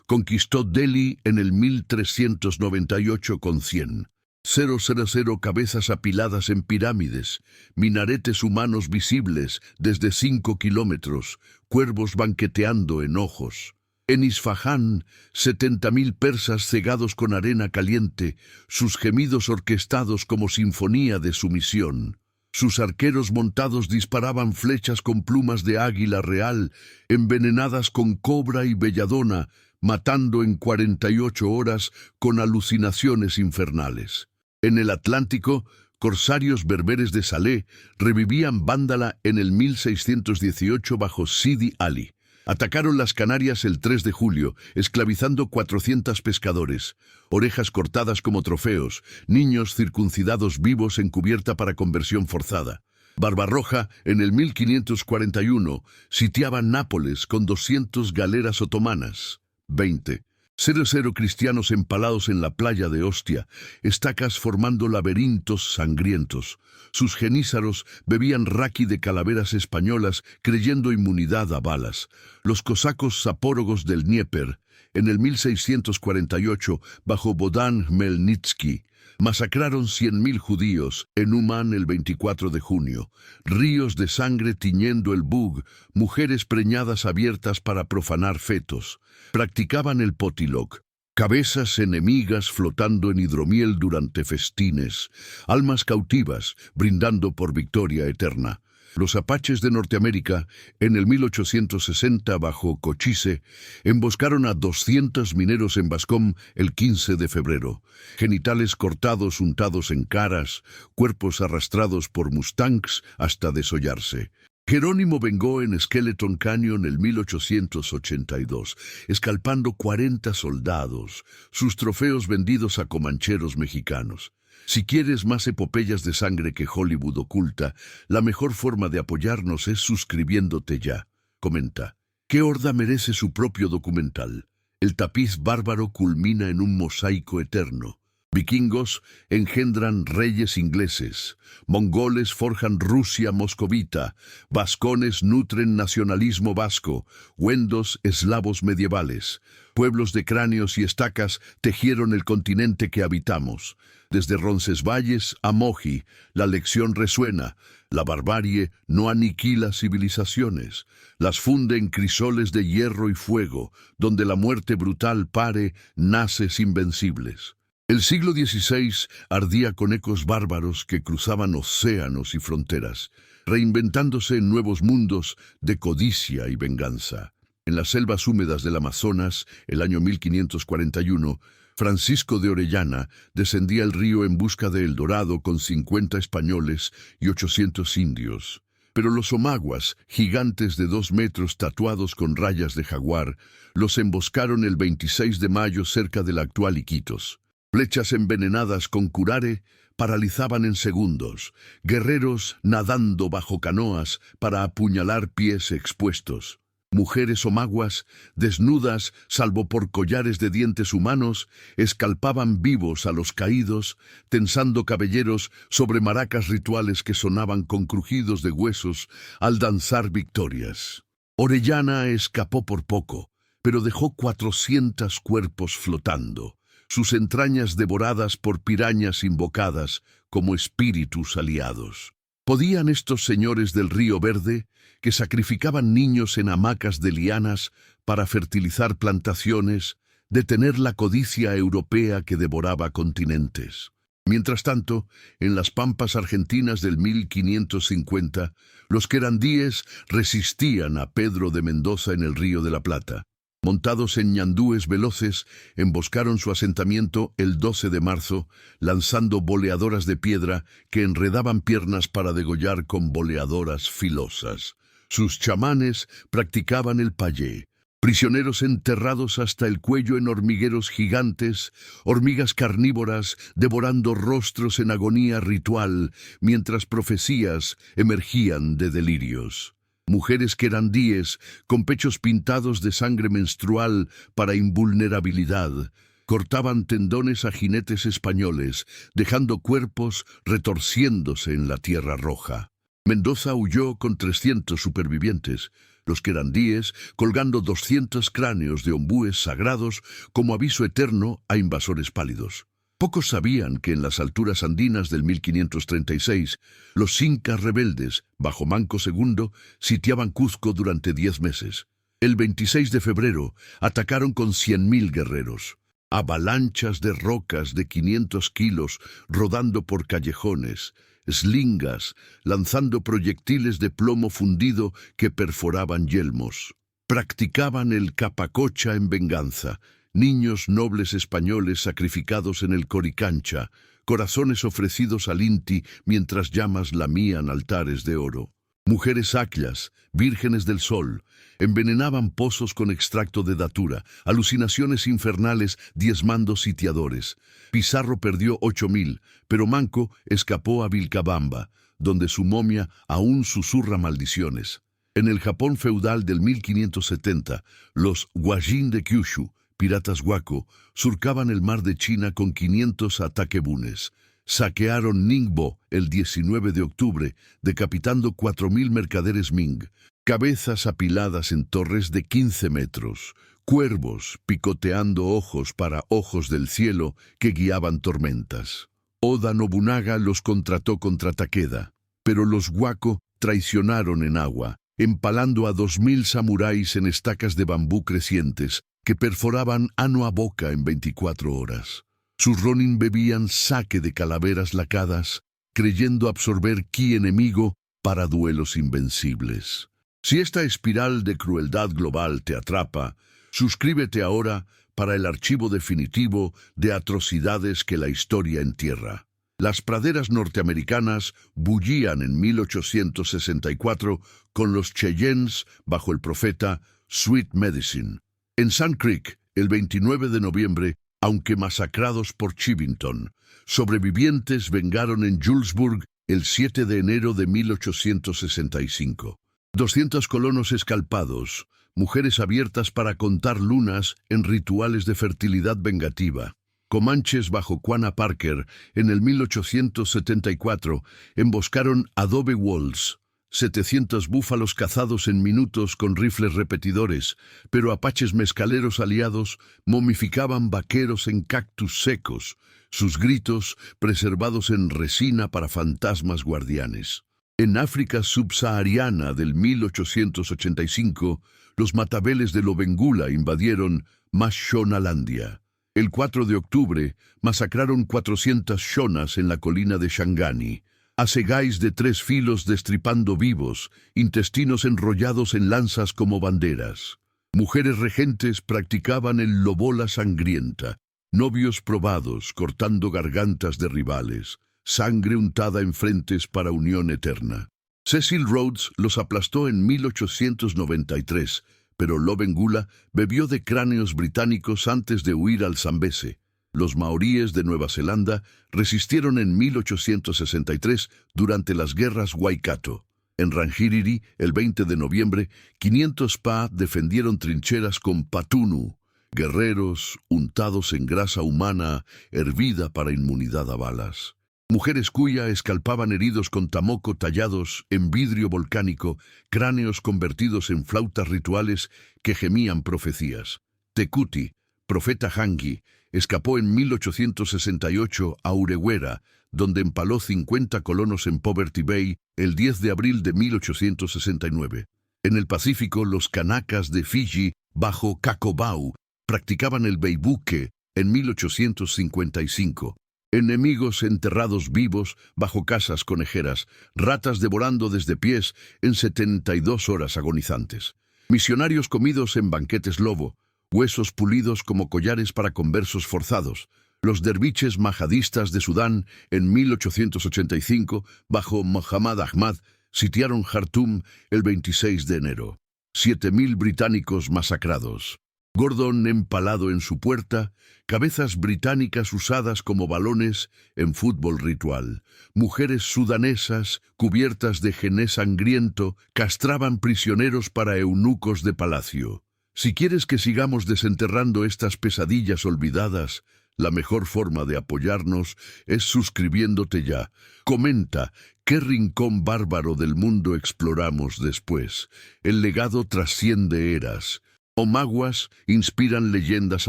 conquistó Delhi en el 1398 con 100. 000 cabezas apiladas en pirámides, minaretes humanos visibles desde 5 kilómetros, cuervos banqueteando en ojos. En Isfahán, 70.000 persas cegados con arena caliente, sus gemidos orquestados como sinfonía de sumisión. Sus arqueros montados disparaban flechas con plumas de águila real, envenenadas con cobra y belladona, matando en 48 horas con alucinaciones infernales. En el Atlántico, corsarios berberes de Salé revivían Vándala en el 1618 bajo Sidi Ali. Atacaron las Canarias el 3 de julio, esclavizando 400 pescadores, orejas cortadas como trofeos, niños circuncidados vivos en cubierta para conversión forzada. Barbarroja, en el 1541, sitiaba Nápoles con 200 galeras otomanas. 20. 00 cristianos empalados en la playa de Ostia, estacas formando laberintos sangrientos. Sus genízaros bebían raki de calaveras españolas creyendo inmunidad a balas. Los cosacos zapórogos del Dnieper, en el 1648, bajo Bohdan Khmelnytsky, masacraron 100.000 judíos en Umán el 24 de junio. Ríos de sangre tiñendo el Bug, mujeres preñadas abiertas para profanar fetos. Practicaban el potilok, cabezas enemigas flotando en hidromiel durante festines, almas cautivas brindando por victoria eterna. Los apaches de Norteamérica, en el 1860 bajo Cochise, emboscaron a 200 mineros en Bascom el 15 de febrero. Genitales cortados untados en caras, cuerpos arrastrados por mustangs hasta desollarse. Jerónimo vengó en Skeleton Canyon el 1882, escalpando 40 soldados, sus trofeos vendidos a comancheros mexicanos. Si quieres más epopeyas de sangre que Hollywood oculta, la mejor forma de apoyarnos es suscribiéndote ya. Comenta. ¿Qué horda merece su propio documental? El tapiz bárbaro culmina en un mosaico eterno. Vikingos engendran reyes ingleses, mongoles forjan Rusia moscovita, vascones nutren nacionalismo vasco, wendos eslavos medievales, pueblos de cráneos y estacas tejieron el continente que habitamos. Desde Roncesvalles a Mohi, la lección resuena, la barbarie no aniquila civilizaciones, las funde en crisoles de hierro y fuego, donde la muerte brutal pare naces invencibles. El siglo XVI ardía con ecos bárbaros que cruzaban océanos y fronteras, reinventándose en nuevos mundos de codicia y venganza. En las selvas húmedas del Amazonas, el año 1541, Francisco de Orellana descendía el río en busca de El Dorado con 50 españoles y 800 indios. Pero los omaguas, gigantes de 2 metros tatuados con rayas de jaguar, los emboscaron el 26 de mayo cerca del actual Iquitos. Flechas envenenadas con curare paralizaban en segundos, guerreros nadando bajo canoas para apuñalar pies expuestos. Mujeres omaguas, desnudas salvo por collares de dientes humanos, escalpaban vivos a los caídos, tensando cabelleros sobre maracas rituales que sonaban con crujidos de huesos al danzar victorias. Orellana escapó por poco, pero dejó 400 cuerpos flotando, sus entrañas devoradas por pirañas invocadas como espíritus aliados. ¿Podían estos señores del Río Verde, que sacrificaban niños en hamacas de lianas para fertilizar plantaciones, detener la codicia europea que devoraba continentes? Mientras tanto, en las pampas argentinas del 1550, los querandíes resistían a Pedro de Mendoza en el Río de la Plata. Montados en ñandúes veloces, emboscaron su asentamiento el 12 de marzo, lanzando boleadoras de piedra que enredaban piernas para degollar con boleadoras filosas. Sus chamanes practicaban el payé, prisioneros enterrados hasta el cuello en hormigueros gigantes, hormigas carnívoras devorando rostros en agonía ritual, mientras profecías emergían de delirios. Mujeres querandíes, con pechos pintados de sangre menstrual para invulnerabilidad, cortaban tendones a jinetes españoles, dejando cuerpos retorciéndose en la tierra roja. Mendoza huyó con 300 supervivientes, los querandíes colgando 200 cráneos de ombúes sagrados como aviso eterno a invasores pálidos. Pocos sabían que en las alturas andinas del 1536, los incas rebeldes, bajo Manco II, sitiaban Cuzco durante 10 meses. El 26 de febrero atacaron con 100.000 guerreros. Avalanchas de rocas de 500 kilos rodando por callejones, slingas, lanzando proyectiles de plomo fundido que perforaban yelmos. Practicaban el capacocha en venganza. Niños nobles españoles sacrificados en el Coricancha, corazones ofrecidos al Inti mientras llamas lamían altares de oro. Mujeres acllas, vírgenes del sol, envenenaban pozos con extracto de datura, alucinaciones infernales diezmando sitiadores. Pizarro perdió 8.000, pero Manco escapó a Vilcabamba, donde su momia aún susurra maldiciones. En el Japón feudal del 1570, los Guajin de Kyushu, piratas huaco, surcaban el mar de China con 500 ataquebunes. Saquearon Ningbo el 19 de octubre, decapitando 4.000 mercaderes Ming. Cabezas apiladas en torres de 15 metros. Cuervos picoteando ojos para ojos del cielo que guiaban tormentas. Oda Nobunaga los contrató contra Takeda, pero los huaco traicionaron en agua, empalando a 2.000 samuráis en estacas de bambú crecientes que perforaban ano a boca en 24 horas. Sus ronin bebían sake de calaveras lacadas, creyendo absorber ki enemigo para duelos invencibles. Si esta espiral de crueldad global te atrapa, suscríbete ahora para el archivo definitivo de atrocidades que la historia entierra. Las praderas norteamericanas bullían en 1864 con los Cheyennes bajo el profeta Sweet Medicine. En Sand Creek, el 29 de noviembre, aunque masacrados por Chivington, sobrevivientes vengaron en Julesburg el 7 de enero de 1865. 200 colonos escalpados, mujeres abiertas para contar lunas en rituales de fertilidad vengativa. Comanches bajo Quanah Parker, en el 1874, emboscaron Adobe Walls. 700 búfalos cazados en minutos con rifles repetidores, pero apaches mezcaleros aliados momificaban vaqueros en cactus secos, sus gritos preservados en resina para fantasmas guardianes. En África subsahariana del 1885, los matabeles de Lobengula invadieron Mashonalandia. El 4 de octubre masacraron 400 shonas en la colina de Shangani. Asegais de 3 filos destripando vivos, intestinos enrollados en lanzas como banderas. Mujeres regentes practicaban el lobola sangrienta, Novios probados, cortando gargantas de rivales, sangre untada en frentes para unión eterna. Cecil Rhodes los aplastó en 1893, pero Lobengula bebió de cráneos británicos antes de huir al Zambeze. Los maoríes de Nueva Zelanda resistieron en 1863 durante las guerras Waikato. En Rangiriri, el 20 de noviembre, 500 Pa defendieron trincheras con Patunu, guerreros untados en grasa humana hervida para inmunidad a balas. Mujeres Kuya escalpaban heridos con tamoko tallados en vidrio volcánico, cráneos convertidos en flautas rituales que gemían profecías. Tekuti, profeta Hangi, escapó en 1868 a Urewera, donde empaló 50 colonos en Poverty Bay el 10 de abril de 1869. En el Pacífico, los Kanakas de Fiji, bajo Kakobau, practicaban el beibuque en 1855. Enemigos enterrados vivos bajo casas conejeras, ratas devorando desde pies en 72 horas agonizantes. Misionarios comidos en banquetes lobo, huesos pulidos como collares para conversos forzados. Los derviches majadistas de Sudán en 1885, bajo Muhammad Ahmad, sitiaron Jartum el 26 de enero. 7.000 británicos masacrados. Gordon empalado en su puerta, cabezas británicas usadas como balones en fútbol ritual. Mujeres sudanesas, cubiertas de gené sangriento, castraban prisioneros para eunucos de palacio. Si quieres que sigamos desenterrando estas pesadillas olvidadas, la mejor forma de apoyarnos es suscribiéndote ya. Comenta qué rincón bárbaro del mundo exploramos después. El legado trasciende eras. Omaguas inspiran leyendas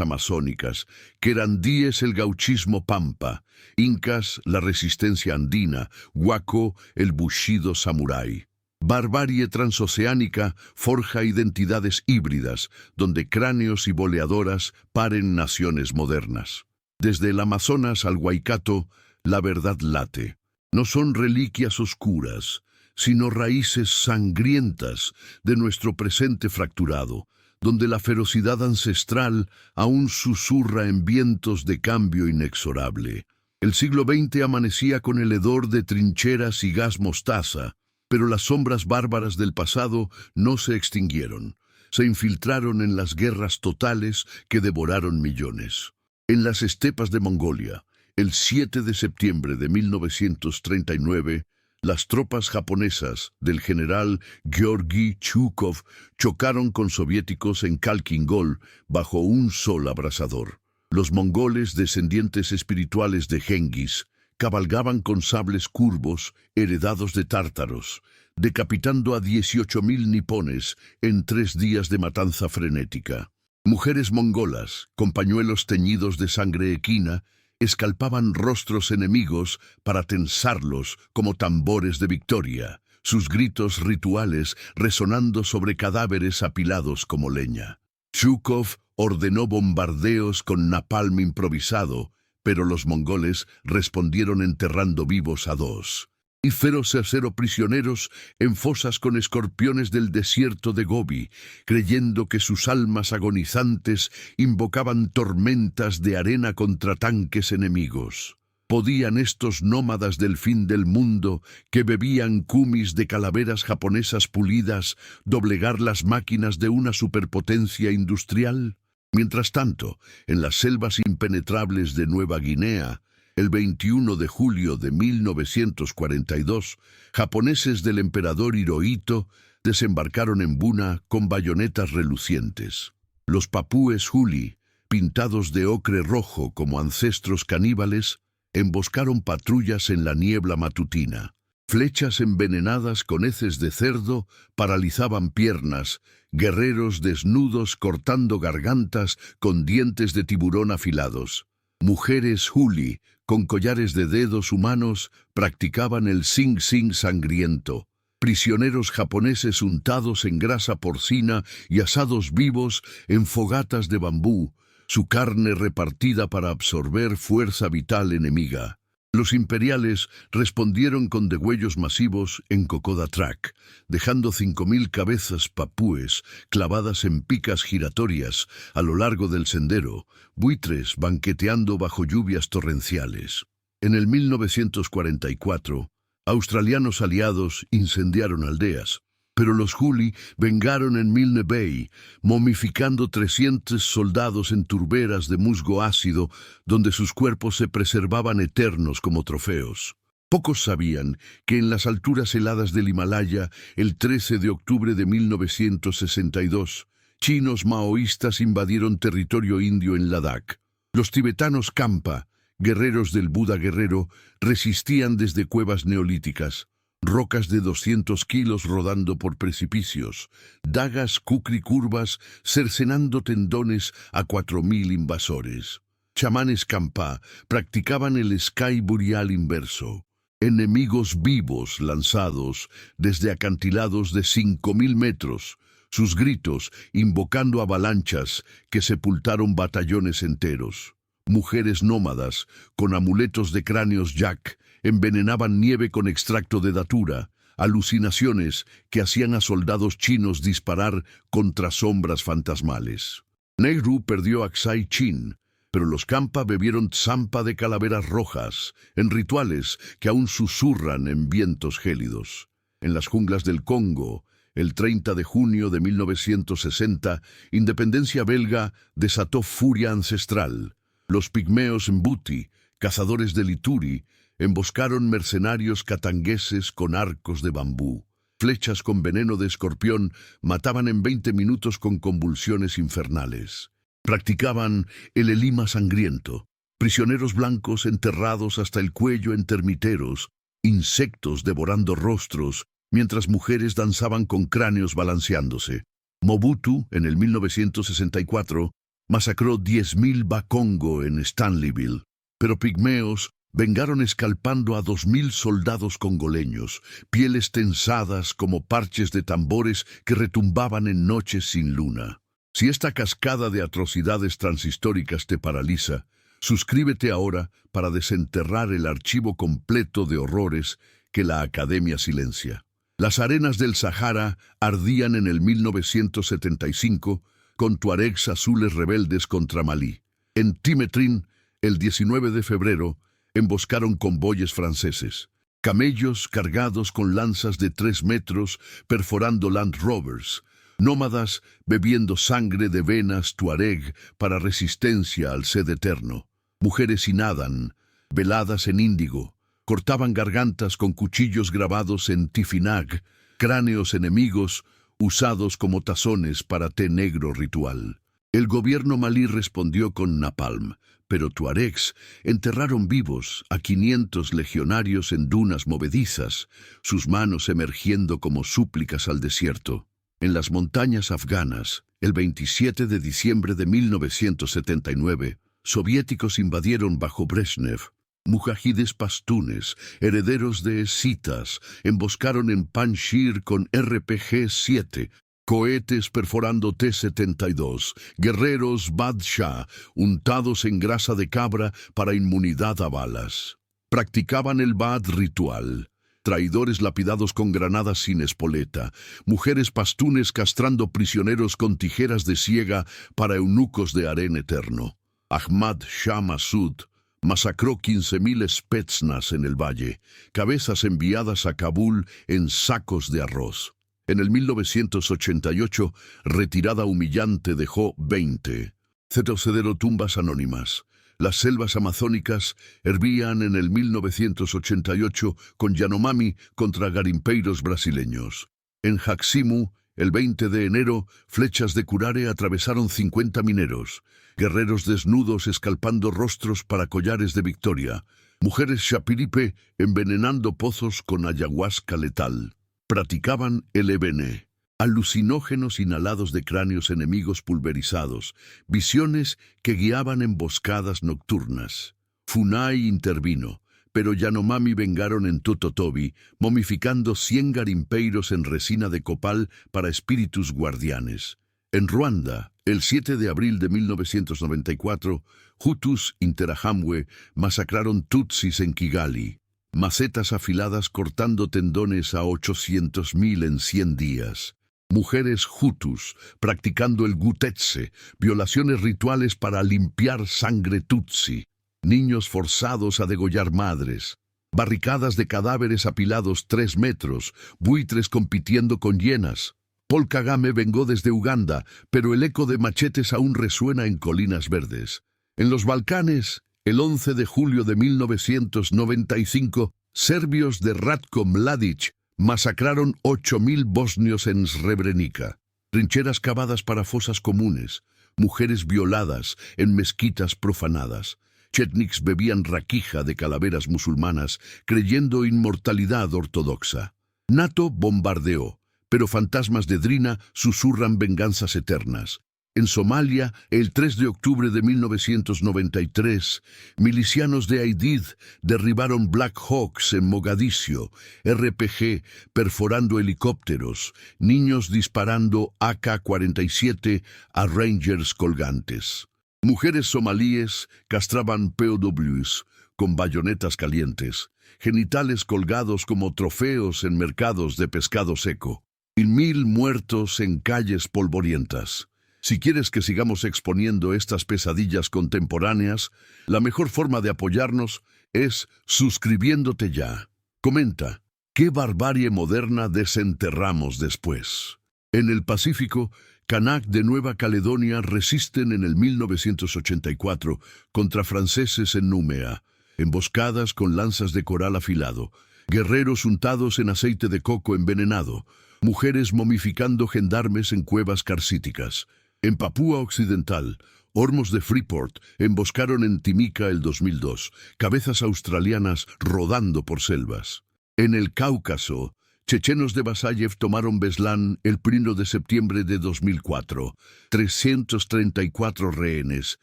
amazónicas, querandíes el gauchismo pampa, incas la resistencia andina, huaco el bushido samurái. Barbarie transoceánica forja identidades híbridas, donde cráneos y boleadoras paren naciones modernas. Desde el Amazonas al Waikato, la verdad late. No son reliquias oscuras, sino raíces sangrientas de nuestro presente fracturado, donde la ferocidad ancestral aún susurra en vientos de cambio inexorable. El siglo XX amanecía con el hedor de trincheras y gas mostaza, pero las sombras bárbaras del pasado no se extinguieron. Se infiltraron en las guerras totales que devoraron millones. En las estepas de Mongolia, el 7 de septiembre de 1939, las tropas japonesas del general Georgi Chukov chocaron con soviéticos en Khalkhin-Gol bajo un sol abrasador. Los mongoles, descendientes espirituales de Genghis, cabalgaban con sables curvos heredados de tártaros, decapitando a 18.000 nipones en 3 días de matanza frenética. Mujeres mongolas, con pañuelos teñidos de sangre equina, escalpaban rostros enemigos para tensarlos como tambores de victoria, sus gritos rituales resonando sobre cadáveres apilados como leña. Chukov ordenó bombardeos con napalm improvisado, pero los mongoles respondieron enterrando vivos a 2. Y feroces prisioneros en fosas con escorpiones del desierto de Gobi, creyendo que sus almas agonizantes invocaban tormentas de arena contra tanques enemigos. ¿Podían estos nómadas del fin del mundo, que bebían kumis de calaveras japonesas pulidas, doblegar las máquinas de una superpotencia industrial? Mientras tanto, en las selvas impenetrables de Nueva Guinea, el 21 de julio de 1942, japoneses del emperador Hirohito desembarcaron en Buna con bayonetas relucientes. Los papúes Huli, pintados de ocre rojo como ancestros caníbales, emboscaron patrullas en la niebla matutina. Flechas envenenadas con heces de cerdo paralizaban piernas, guerreros desnudos cortando gargantas con dientes de tiburón afilados. Mujeres Huli, con collares de dedos humanos, practicaban el Sing Sing sangriento. Prisioneros japoneses untados en grasa porcina y asados vivos en fogatas de bambú, su carne repartida para absorber fuerza vital enemiga. Los imperiales respondieron con degüellos masivos en Kokoda-Trak, dejando 5.000 cabezas papúes clavadas en picas giratorias a lo largo del sendero, buitres banqueteando bajo lluvias torrenciales. En el 1944, australianos aliados incendiaron aldeas, pero los Huli vengaron en Milne Bay, momificando 300 soldados en turberas de musgo ácido, donde sus cuerpos se preservaban eternos como trofeos. Pocos sabían que en las alturas heladas del Himalaya, el 13 de octubre de 1962, chinos maoístas invadieron territorio indio en Ladakh. Los tibetanos Kampa, guerreros del Buda guerrero, resistían desde cuevas neolíticas. Rocas de 200 kilos rodando por precipicios, dagas kukri curvas cercenando tendones a 4.000 invasores. Chamanes Kampa practicaban el sky burial inverso, enemigos vivos lanzados desde acantilados de 5.000 metros, sus gritos invocando avalanchas que sepultaron batallones enteros. Mujeres nómadas, con amuletos de cráneos yak, envenenaban nieve con extracto de datura, alucinaciones que hacían a soldados chinos disparar contra sombras fantasmales. Nehru perdió a Aksai Chin, pero los Kampa bebieron tsampa de calaveras rojas, en rituales que aún susurran en vientos gélidos. En las junglas del Congo, el 30 de junio de 1960, independencia belga desató furia ancestral. Los pigmeos Mbuti, cazadores del Ituri, emboscaron mercenarios katangueses con arcos de bambú. Flechas con veneno de escorpión mataban en 20 minutos con convulsiones infernales. Practicaban el elima sangriento. Prisioneros blancos enterrados hasta el cuello en termiteros, insectos devorando rostros, mientras mujeres danzaban con cráneos balanceándose. Mobutu, en el 1964, masacró 10.000 Bakongo en Stanleyville, pero pigmeos vengaron escalpando a 2.000 soldados congoleños, pieles tensadas como parches de tambores que retumbaban en noches sin luna. Si esta cascada de atrocidades transhistóricas te paraliza, suscríbete ahora para desenterrar el archivo completo de horrores que la Academia silencia. Las arenas del Sahara ardían en el 1975 con tuaregs azules rebeldes contra Malí. En Timetrin, el 19 de febrero, emboscaron convoyes franceses. Camellos cargados con lanzas de 3 metros perforando Land Rovers. Nómadas bebiendo sangre de venas tuareg para resistencia al sed eterno. Mujeres inadan, veladas en índigo, cortaban gargantas con cuchillos grabados en tifinag, cráneos enemigos usados como tazones para té negro ritual. El gobierno malí respondió con napalm, pero tuaregs enterraron vivos a 500 legionarios en dunas movedizas, sus manos emergiendo como súplicas al desierto. En las montañas afganas, el 27 de diciembre de 1979, soviéticos invadieron bajo Brezhnev. Mujahides pastunes, herederos de escitas, emboscaron en Panjshir con RPG-7, cohetes perforando T-72, guerreros Badshah untados en grasa de cabra para inmunidad a balas. Practicaban el Bad ritual. Traidores lapidados con granadas sin espoleta, mujeres pastunes castrando prisioneros con tijeras de siega para eunucos de harén eterno. Ahmad Shah Massoud masacró 15.000 spetsnaz en el valle, cabezas enviadas a Kabul en sacos de arroz. En el 1988, retirada humillante dejó 20. Cedero tumbas anónimas. Las selvas amazónicas hervían en el 1988 con Yanomami contra garimpeiros brasileños. En Jaximu, el 20 de enero, flechas de curare atravesaron 50 mineros. Guerreros desnudos escalpando rostros para collares de victoria. Mujeres Shapiripe envenenando pozos con ayahuasca letal. Practicaban el EBN. Alucinógenos inhalados de cráneos enemigos pulverizados, visiones que guiaban emboscadas nocturnas. Funai intervino, pero Yanomami vengaron en Tototobi, momificando 100 garimpeiros en resina de copal para espíritus guardianes. En Ruanda, el 7 de abril de 1994, Hutus Interahamwe masacraron Tutsis en Kigali. Macetas afiladas cortando tendones a 800.000 en 100 días. Mujeres Hutus practicando el gutetse, violaciones rituales para limpiar sangre Tutsi. Niños forzados a degollar madres. Barricadas de cadáveres apilados 3 metros, buitres compitiendo con hienas. Paul Kagame vengó desde Uganda, pero el eco de machetes aún resuena en colinas verdes. En los Balcanes, el 11 de julio de 1995, serbios de Ratko Mladic masacraron 8.000 bosnios en Srebrenica. Trincheras cavadas para fosas comunes, mujeres violadas en mezquitas profanadas. Chetniks bebían raquija de calaveras musulmanas, creyendo inmortalidad ortodoxa. NATO bombardeó, pero fantasmas de Drina susurran venganzas eternas. En Somalia, el 3 de octubre de 1993, milicianos de Aidid derribaron Black Hawks en Mogadiscio, RPG perforando helicópteros, niños disparando AK-47 a Rangers colgantes. Mujeres somalíes castraban POWs con bayonetas calientes, genitales colgados como trofeos en mercados de pescado seco, y 1.000 muertos en calles polvorientas. Si quieres que sigamos exponiendo estas pesadillas contemporáneas, la mejor forma de apoyarnos es suscribiéndote ya. Comenta, ¿qué barbarie moderna desenterramos después? En el Pacífico, Kanak de Nueva Caledonia resisten en el 1984 contra franceses en Númea, emboscadas con lanzas de coral afilado, guerreros untados en aceite de coco envenenado, mujeres momificando gendarmes en cuevas carcíticas. En Papúa Occidental, ormos de Freeport emboscaron en Timika el 2002, cabezas australianas rodando por selvas. En el Cáucaso, chechenos de Basayev tomaron Beslan el 1 de septiembre de 2004. 334 rehenes,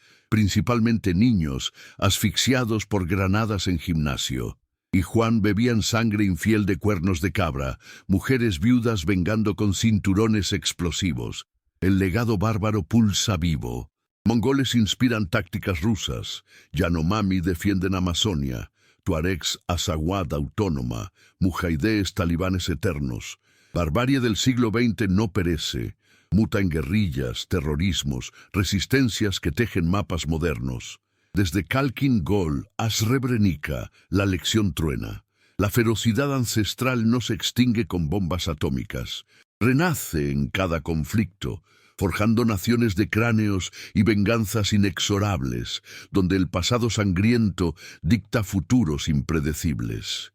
principalmente niños, asfixiados por granadas en gimnasio. Y Juan bebían sangre infiel de cuernos de cabra, mujeres viudas vengando con cinturones explosivos. El legado bárbaro pulsa vivo. Mongoles inspiran tácticas rusas. Yanomami defienden Amazonia. Tuaregs Azawad autónoma. Mujahidés talibanes eternos. Barbarie del siglo XX no perece. Muta en guerrillas, terrorismos, resistencias que tejen mapas modernos. Desde Khalkhin Gol a Srebrenica, la lección truena. La ferocidad ancestral no se extingue con bombas atómicas. Renace en cada conflicto, forjando naciones de cráneos y venganzas inexorables, donde el pasado sangriento dicta futuros impredecibles.